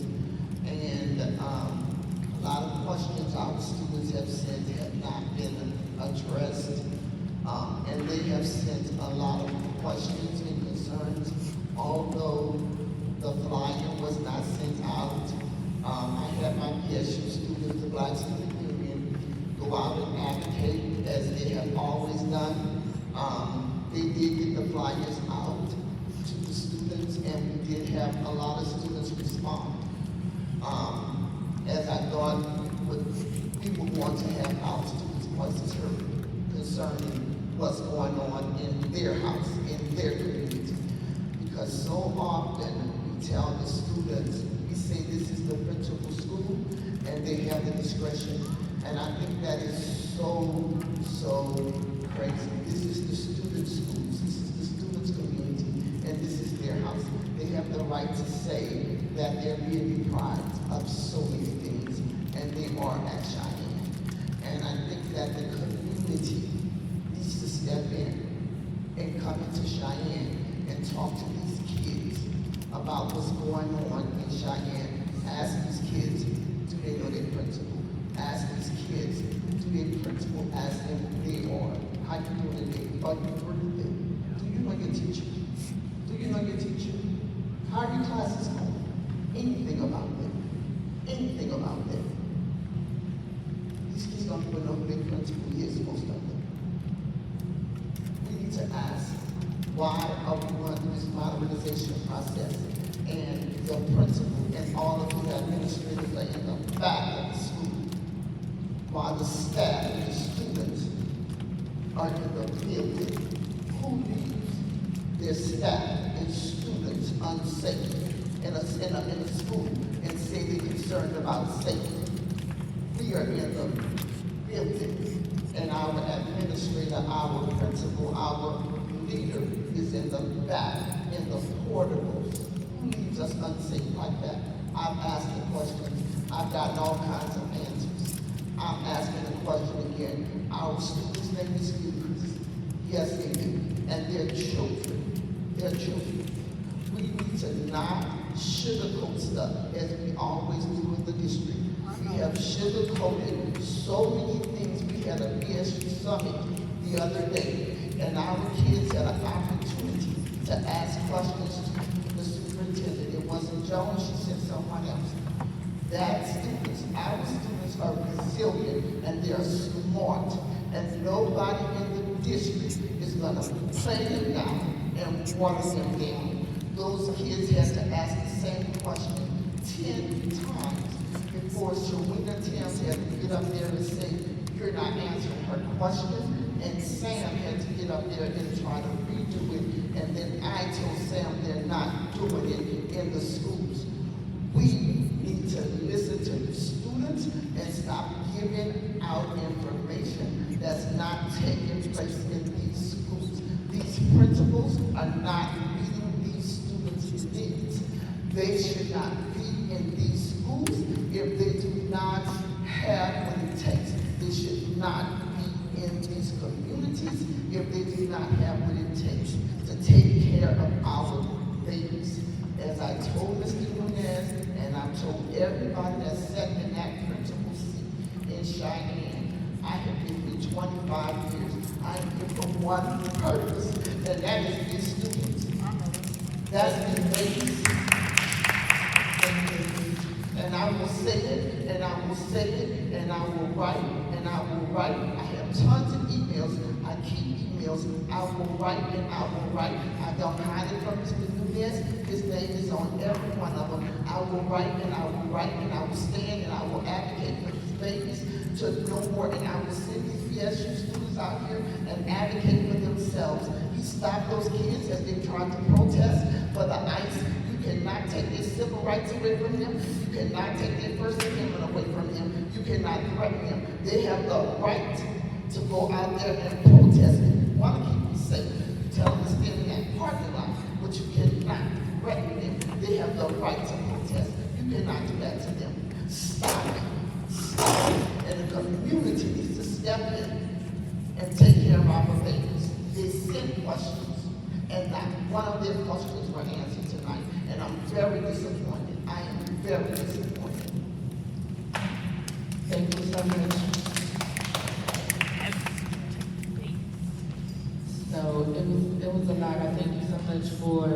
and a lot of questions our students have sent have not been addressed, and they have sent a lot of questions and concerns. Although the flyer was not sent out, I had my PSU students, the Black Student Union, go out and advocate as they have always done. They did get the flyers out to the students, and we did have a lot of students respond. As I thought we would want to have our students' voices heard concerning what's going on in their house, in their community. Because so often we tell the students, we say this is the principal's school, and they have the discretion. And I think that is so crazy. This is the students' schools, this is the students' community, and this is their house. They have the right to say that they're being deprived of so many things, and they are at Cheyenne. And I think that the community needs to step in and come into Cheyenne and talk to these kids about what's going on in Cheyenne. Ask these kids, do they know their principal? Ask these kids, do their principal ask them who they are? How you doing today? Are you birthday? Do you know your teacher? Do you know your teacher? How are your classes going? Anything about them. Anything about them. These kids don't even know who their principal is, most of them. We need to ask, why are we going through this modernization process? And the principal and all of the administrators are in the back of the school, while the staff and the students are in the building. Who leaves their staff and students unsafe in a school and say they're concerned about safety? We are in the building, and our administrator, our principal, our leader is in the back, in the portables. Who leaves us unsafe like that? I've asked the question. I've gotten all kinds of answers. I'm asking the question again. Our students' name is students. Yes, they do. And they're children. They're children. We need to not sugarcoat stuff as we always do in the district. We have sugarcoated so many things. We had a BSU summit the other day, and our kids had an opportunity to ask questions to the superintendent. It wasn't Jones, she said someone else. That students, our students are resilient and they're smart, and nobody in the district is gonna play them down and water them down. Those kids had to ask the same question 10 times before Shawina Thames had to get up there and say, you're not answering her question, and Sam had to get up there and try to redo it, and then I told Sam they're not doing it in the schools. We need to listen to the students and stop giving out information that's not taking place in these schools. These principals are not meeting these students' needs. They should not be in these schools if they do not have what it takes. They should not be in these communities if they do not have what it takes to take care of our babies. As I told Mr. Nunez, and I told everybody that sat in that principal seat in Cheyenne, I have been here 25 years. I am here for one purpose, and that is these students. That's the babies. And I will say it, and I will say it, and I will write, and I will write. I have tons of emails. I keep emails. I will write, and I will write. I don't hide it from Mr. Nunez. His name is on every one of them. I will write, and I will write, and I will stand, and I will advocate for these babies to know more, and I will send these BSU students out here and advocate for themselves. You stop those kids as they try to protest for the ICE. You cannot take their civil rights away from them. You cannot take their First Amendment away from them. You cannot threaten them. They have the right to go out there and protest. You want to keep them safe. Tell them to stand in that parking lot, but you cannot threaten them. They have the right to protest. You cannot do that to them. Stop it. Stop it. And the community needs to step in and take care of our babies. They send questions. And not one of their questions were answered tonight, and I'm very disappointed. I am very disappointed. Thank you so much. So it was a lot. I thank you so much for,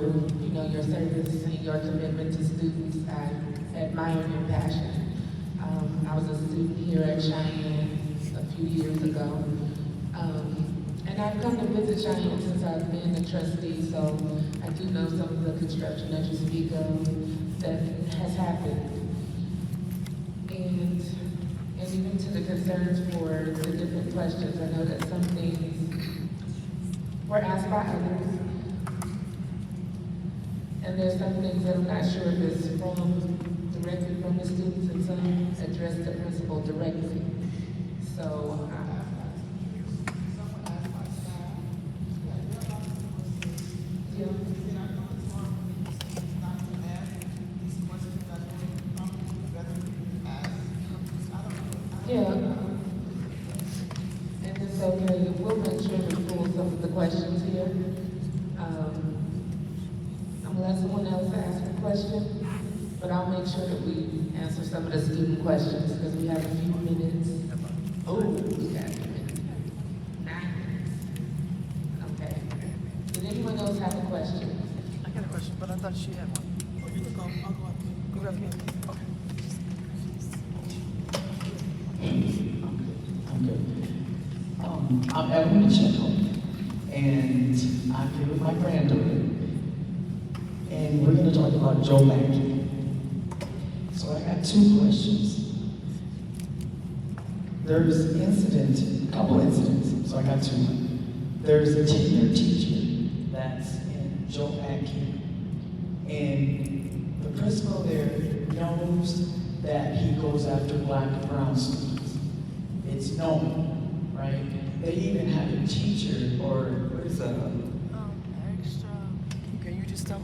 your service and your commitment to students. I admire your passion. I was a student here at Cheyenne a few years ago. And I've come to visit Cheyenne since I've been a trustee, so I do know some of the construction that you speak of that has happened. And even to the concerns for the different questions, I know that some things were asked by others. And there's some things that I'm not sure if it's directly from the students, and some address the principal directly. So, yeah. And it's okay, we'll make sure we pull some of the questions here. I'm gonna let someone else ask a question, but I'll make sure that we answer some of the student questions, because we have a few minutes. Oh, we got a few minutes. 9 minutes. Okay. Did anyone else have a question? I got a question, but I thought she had one. Oh, you can go. I'll go. Go after me. Okay. I'm good. I'm Evan Pacheco, and I'm here with my granddaughter, and we're going to talk about Joe Mackey. So I got 2 questions. There's a couple incidents, so I got 2. There's a tenured teacher that's in Joe Mackey, and the principal there knows that he goes after black and brown students. It's known, right? They even have a teacher, or what is that? Extra. Can you just tell?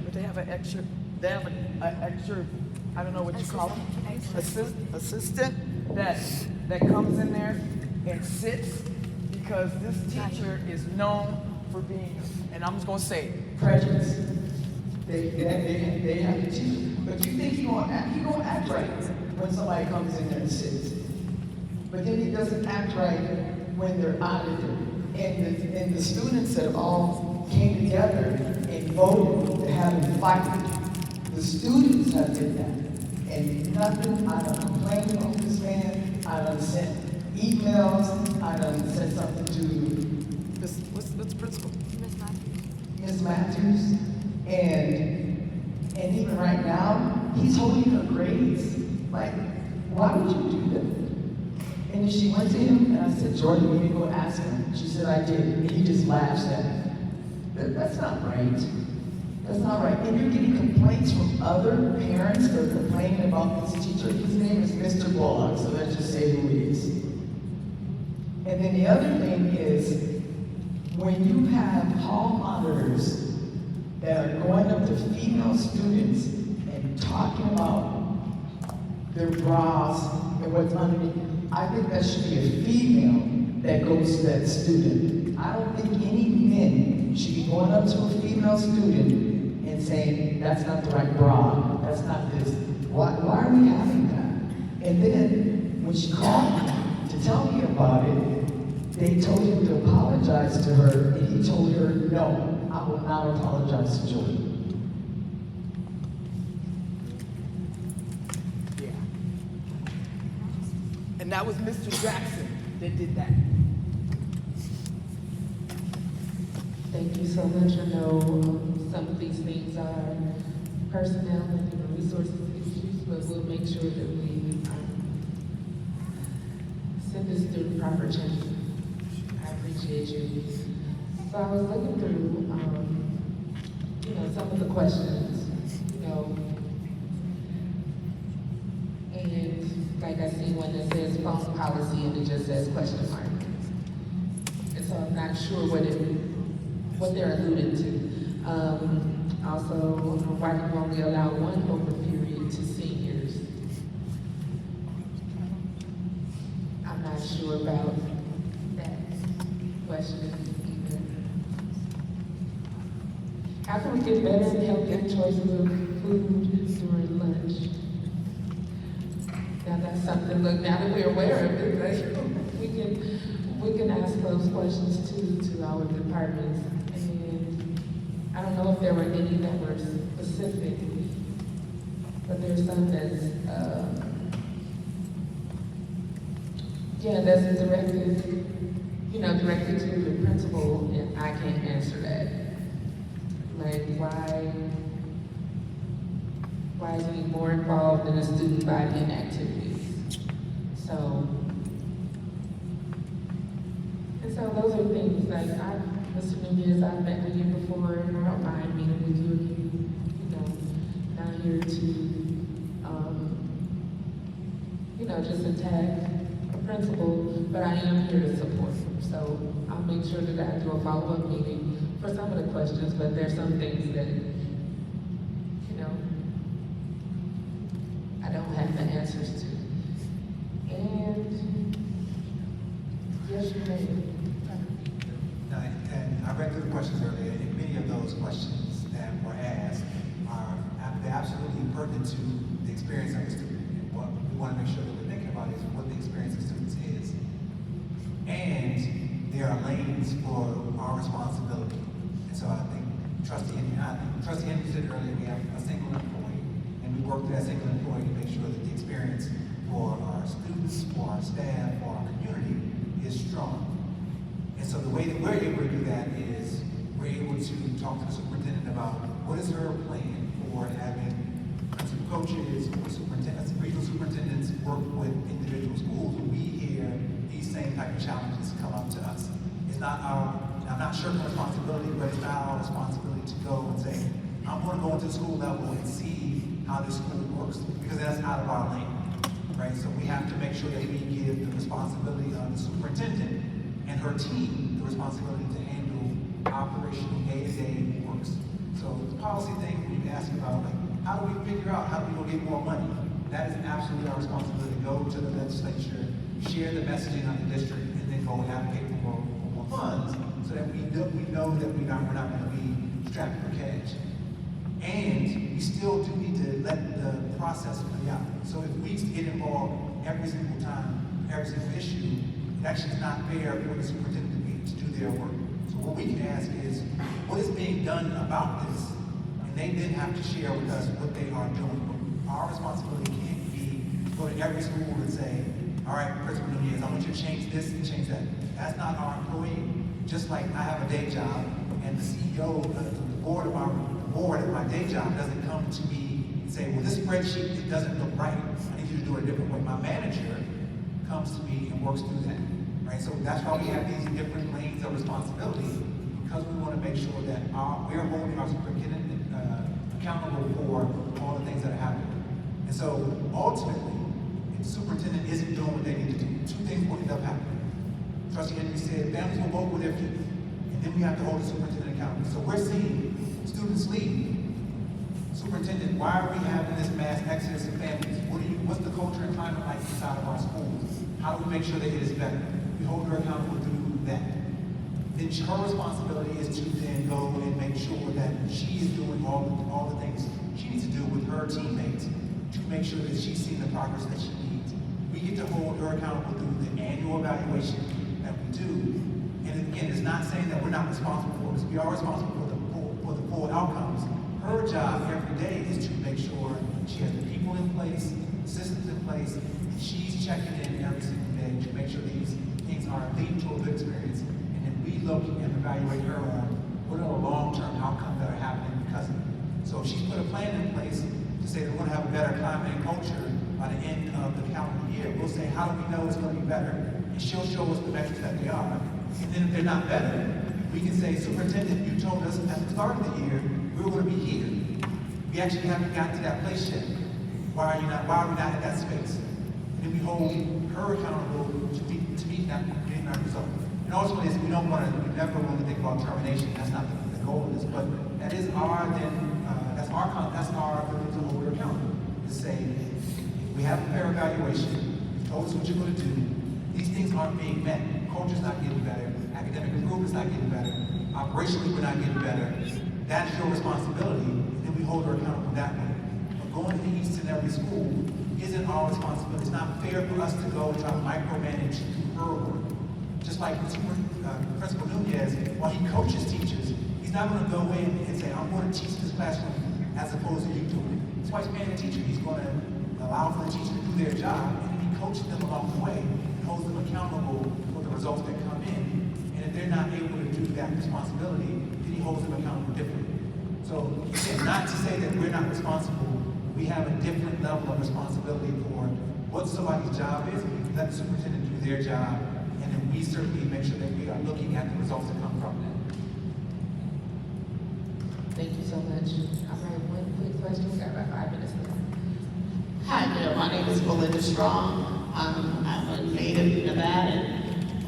But they have an extra. They have an extra. I don't know what you call them. Assistant that comes in there and sits, because this teacher is known for being, and I'm just gonna say, Prejudice. They have a teacher. But you think he's gonna act right when somebody comes in there and sits. But then he doesn't act right when they're out of there. And the students that all came together and voted to have him fired. The students have did that. And nothing, I done complained about this man, I done sent emails, I done sent something to what's the principal? Ms. Matthews. And even right now, he's holding her grades. Like, why would you do that? And then she went to him, and I said, Jordan, you didn't go ask him. She said, I did. And he just laughs at me. That's not right. That's not right. And you're getting complaints from other parents that are complaining about this teacher. His name is Mr. Bullock, so let's just say who he is. And then the other thing is, when you have hall monitors that are going up to female students and talking about their bras and what's underneath, I think that should be a female that goes to that student. I don't think any men should be going up to a female student and saying, that's not the right bra, that's not this. Why are we having that? And then, when she called me to tell me about it, they told him to apologize to her, and he told her, no, I will not apologize to Jordan. Yeah. And that was Mr. Jackson that did that. Thank you so much. I know some of these things are personnel and resources issues, but we'll make sure that we send this through the proper channel. I appreciate you. So I was looking through, some of the questions, and like I see one that says phone policy and it just says question mark. And so I'm not sure what they're alluding to. Also, why do you only allow one open period to seniors? I'm not sure about that. question either. How can we get better and healthier choices of food during lunch? Now that's something, look, now that we're aware of it, like, we can ask those questions to our departments. And I don't know if there were any that were specific, but there's some that's, that's directed to the principal, and I can't answer that. Like, why is he more involved in a student body and activities? So those are things like Mr. Nunez, I've met with you before, and I don't mind meeting with you again. Not here to, just attack a principal, but I am here to support him. So I'll make sure that I do a follow-up meeting for some of the questions, but there's some things that, I don't have the answers to. And yes, you may. And I read through the questions earlier, and many of those questions that were asked are they're absolutely pertinent to the experience of the student. And what we want to make sure that we're thinking about is what the experience of students is. And there are lanes for our responsibility. And so I think Trustee Henry said earlier, we have a single employee, and we work with that single employee to make sure that the experience for our students, for our staff, for our community is strong. And so the way that we're able to do that is we're able to talk to the superintendent about what is her plan for having principal coaches, superintendents, regional superintendents work with individual schools when we hear these same type of challenges come up to us. It's not I'm not shirking responsibility, but it's not our responsibility to go and say, I'm going to go into the school level and see how this school works, because that's out of our lane, right? So we have to make sure that we give the responsibility of the superintendent and her team the responsibility to handle operational day-to-day works. So the policy thing, when you ask about, like, how do we figure out how do we go get more money? That is absolutely our responsibility. Go to the legislature, share the messaging of the district, and then go advocate for more funds, so that we know that we're not going to be strapped for cash. And we still do need to let the process play out. So if we get involved every single time, every single issue, it actually is not fair for the superintendent to do their work. So what we can ask is, what is being done about this? And they then have to share with us what they are doing. But our responsibility can't be to go to every school and say, all right, Principal Nunez, I want you to change this and change that. That's not our employee. Just like I have a day job, and the CEO, the board at my day job doesn't come to me and say, well, this spreadsheet, it doesn't look right. I need you to do it a different way. My manager comes to me and works through that, right? So that's why we have these different lanes of responsibility, because we want to make sure that we're holding our superintendent accountable for all the things that are happening. And so ultimately, if the superintendent isn't doing what they need to do, two things will end up happening. Trustee Henry said, families will vote with their feet, and then we have to hold the superintendent accountable. So we're seeing students leave. Superintendent, why are we having this mass exodus of families? What's the culture and climate like inside of our schools? How do we make sure that it is better? We hold her accountable through that. Then her responsibility is to then go and make sure that she is doing all the things she needs to do with her teammates to make sure that she's seeing the progress that she needs. We get to hold her accountable through the annual evaluation that we do. And again, it's not saying that we're not responsible for this. We are responsible for the full outcomes. Her job every day is to make sure she has the people in place, systems in place, and she's checking in every single day to make sure these things are leading to a good experience. And then we look and evaluate her on what are the long-term outcomes that are happening because of it. So if she's put a plan in place to say that we're going to have a better climate and culture by the end of the calendar year, we'll say, how do we know it's going to be better? And she'll show us the metrics that they are. And then if they're not better, we can say, Superintendent, you told us at the start of the year we were going to be here. We actually haven't gotten to that place yet. Why are we not in that space? And then we hold her accountable to meet that result. And ultimately, we never want to think about termination. That's not the goal of this. But that is that's our ability to hold her accountable. To say, we have a fair evaluation. You told us what you're going to do. These things aren't being met. culture's not getting better, academic improvement's not getting better, operationally we're not getting better, that's your responsibility, and then we hold her accountable that way. But going to each and every school isn't our responsibility. It's not fair for us to go and try to micromanage her work. Just like Principal Nunez, while he coaches teachers, he's not going to go in and say, I'm going to teach this classroom as opposed to you doing it. That's why he's paying the teacher. He's going to allow for the teacher to do their job, and then he coaches them along the way and holds them accountable for the results that come in. And if they're not able to do that responsibility, then he holds them accountable differently. So again, not to say that we're not responsible, we have a different level of responsibility for what somebody's job is. We let the superintendent do their job, and then we certainly make sure that we are looking at the results that come from that. Thank you so much. All right, one quick question. We got about 5 minutes left. Hi there, my name is Belinda Strong. I'm a native Nevadan.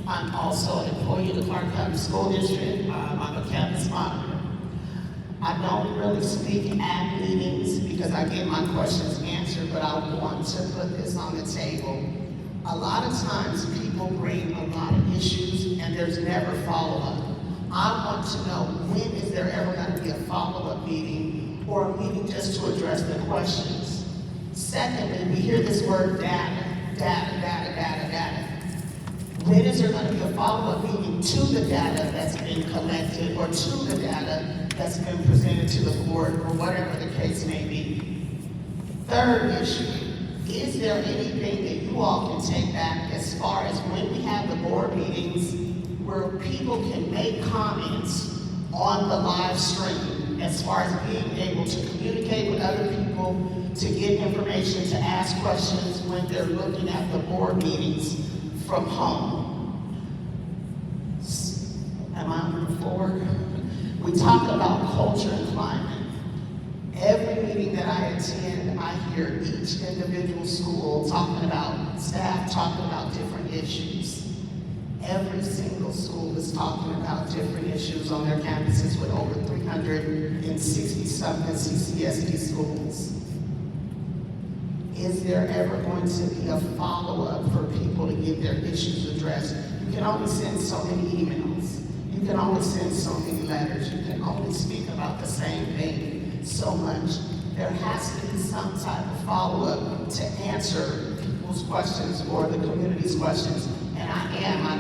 I'm also an employee of the Clark County School District. I'm a campus monitor. I don't really speak at meetings because I get my questions answered, but I want to put this on the table. A lot of times people bring a lot of issues and there's never follow-up. I want to know, when is there ever going to be a follow-up meeting or a meeting just to address the questions? Secondly, we hear this word data. When is there going to be a follow-up meeting to the data that's been collected or to the data that's been presented to the board or whatever the case may be? Third issue, is there anything that you all can take back as far as when we have the board meetings where people can make comments on the live stream as far as being able to communicate with other people, to get information, to ask questions when they're looking at the board meetings from home? Am I moving forward? We talk about culture and climate. Every meeting that I attend, I hear each individual school talking about, staff talking about different issues. Every single school is talking about different issues on their campuses with over 360-something CCSD schools. Is there ever going to be a follow-up for people to get their issues addressed? You can only send so many emails. You can only send so many letters. You can only speak about the same thing so much. There has to be some type of follow-up to answer people's questions or the community's questions. And I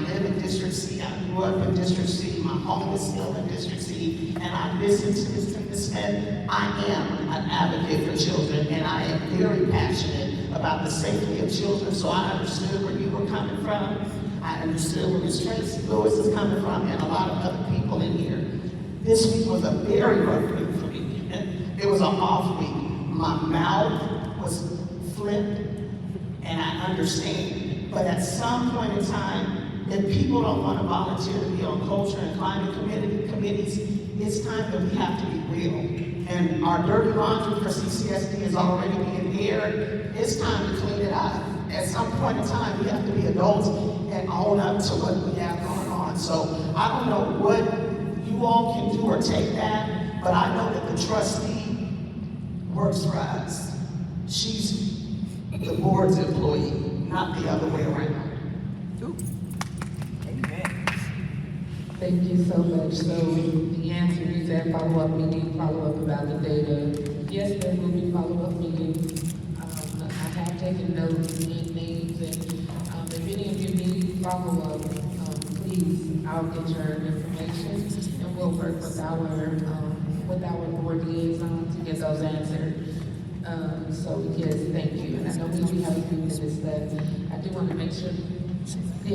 live in District C, I grew up in District C, my home is still in District C, and I listen to Ms. Smith. I am an advocate for children, and I am very passionate about the safety of children, so I understood where you were coming from. I understood where Ms. Tracy Lewis is coming from, and a lot of other people in here. This week was a very rough week for me. It was an off week. My mouth was flipped, and I understand. But at some point in time, if people don't want to volunteer to be on culture and climate committees, it's time that we have to be real. And our dirty laundry for CCSD is already being aired. It's time to clean it up. At some point in time, we have to be adults and own up to what we have going on. So I don't know what you all can do or take back, but I know that the trustee works for us. She's the board's employee, not the other way around. Amen. Thank you so much. So the answer is that follow-up meeting, follow-up about the data. Yes, there will be follow-up meetings. I have taken notes and names, and if any of you need follow-up, please, I'll get your information, and we'll work with our board liaison to get those answered. So yes, thank you. And I know we only have a few minutes left. I do want to make sure,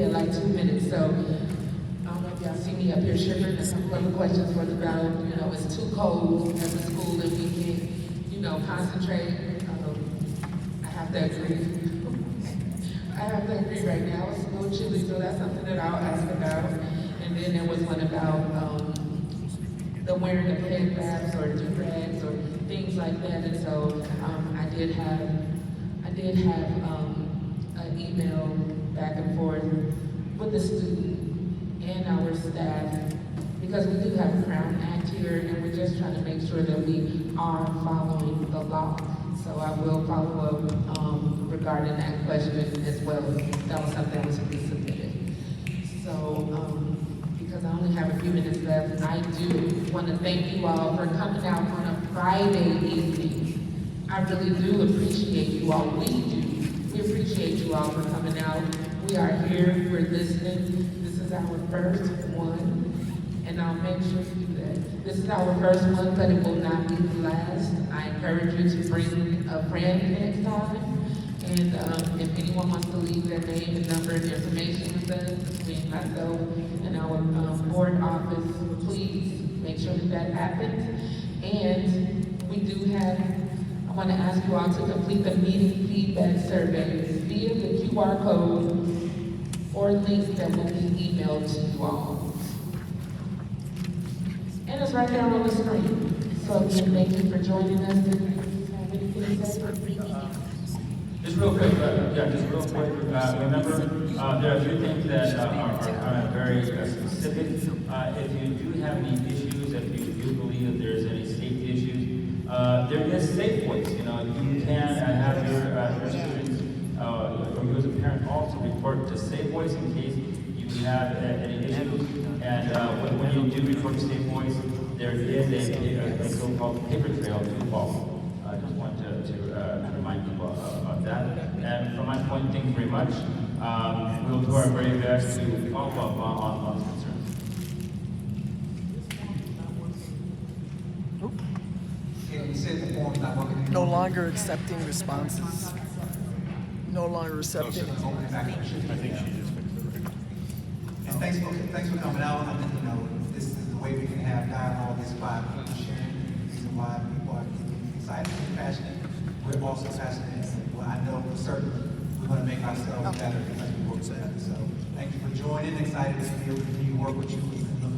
like 2 minutes. So I don't know if y'all see me up here shivering. And some of the questions was about, it's too cold at the school and we can't, concentrate. I have to agree. Right now. It's a little chilly, so that's something that I'll ask about. And then there was one about the wearing of head wraps or do-rags or things like that. And so I did have an email back and forth with the student and our staff, because we do have a Crown Act here, and we're just trying to make sure that we are following the law. So I will follow up regarding that question as well. That was something that was submitted. So want to thank you all for coming out on a Friday evening. I really do appreciate you all. We do. We appreciate you all for coming out. We are here. We're listening. This is our first one, and I'll make sure you do that. This is our first one, but it will not be the last. I encourage you to bring a friend next time. And if anyone wants to leave their name and number and information with us, between myself and our board office, please make sure that happens. And we do have, I want to ask you all to complete the meeting feedback survey via the QR code or link that will be emailed to you all. And it's right there on the screen. So again, thank you for joining us. If you have anything to say? Just real quick, remember, there are a few things that are very specific. If you do have any issues, if you do believe that there's any safety issues, there is safe voice. You know, you can have your students, or you as a parent also report to safe voice in case you have any issues. And when you do report to safe voice, there is a so-called paper trail to follow. I just want to remind people of that. And from my point, thank you very much. We'll do our very best to follow up on concerns. You said the form's not working. No longer accepting responses. No longer accepting. I think she just fixed it. And thanks for coming out. I think, you know, this is the way we can have dialogue, is by people sharing the reason why people are excited and passionate. We're also passionate. Well, I know for certain we're going to make ourselves better as we work together. So thank you for joining. Excited to be able to continue to work with you. Look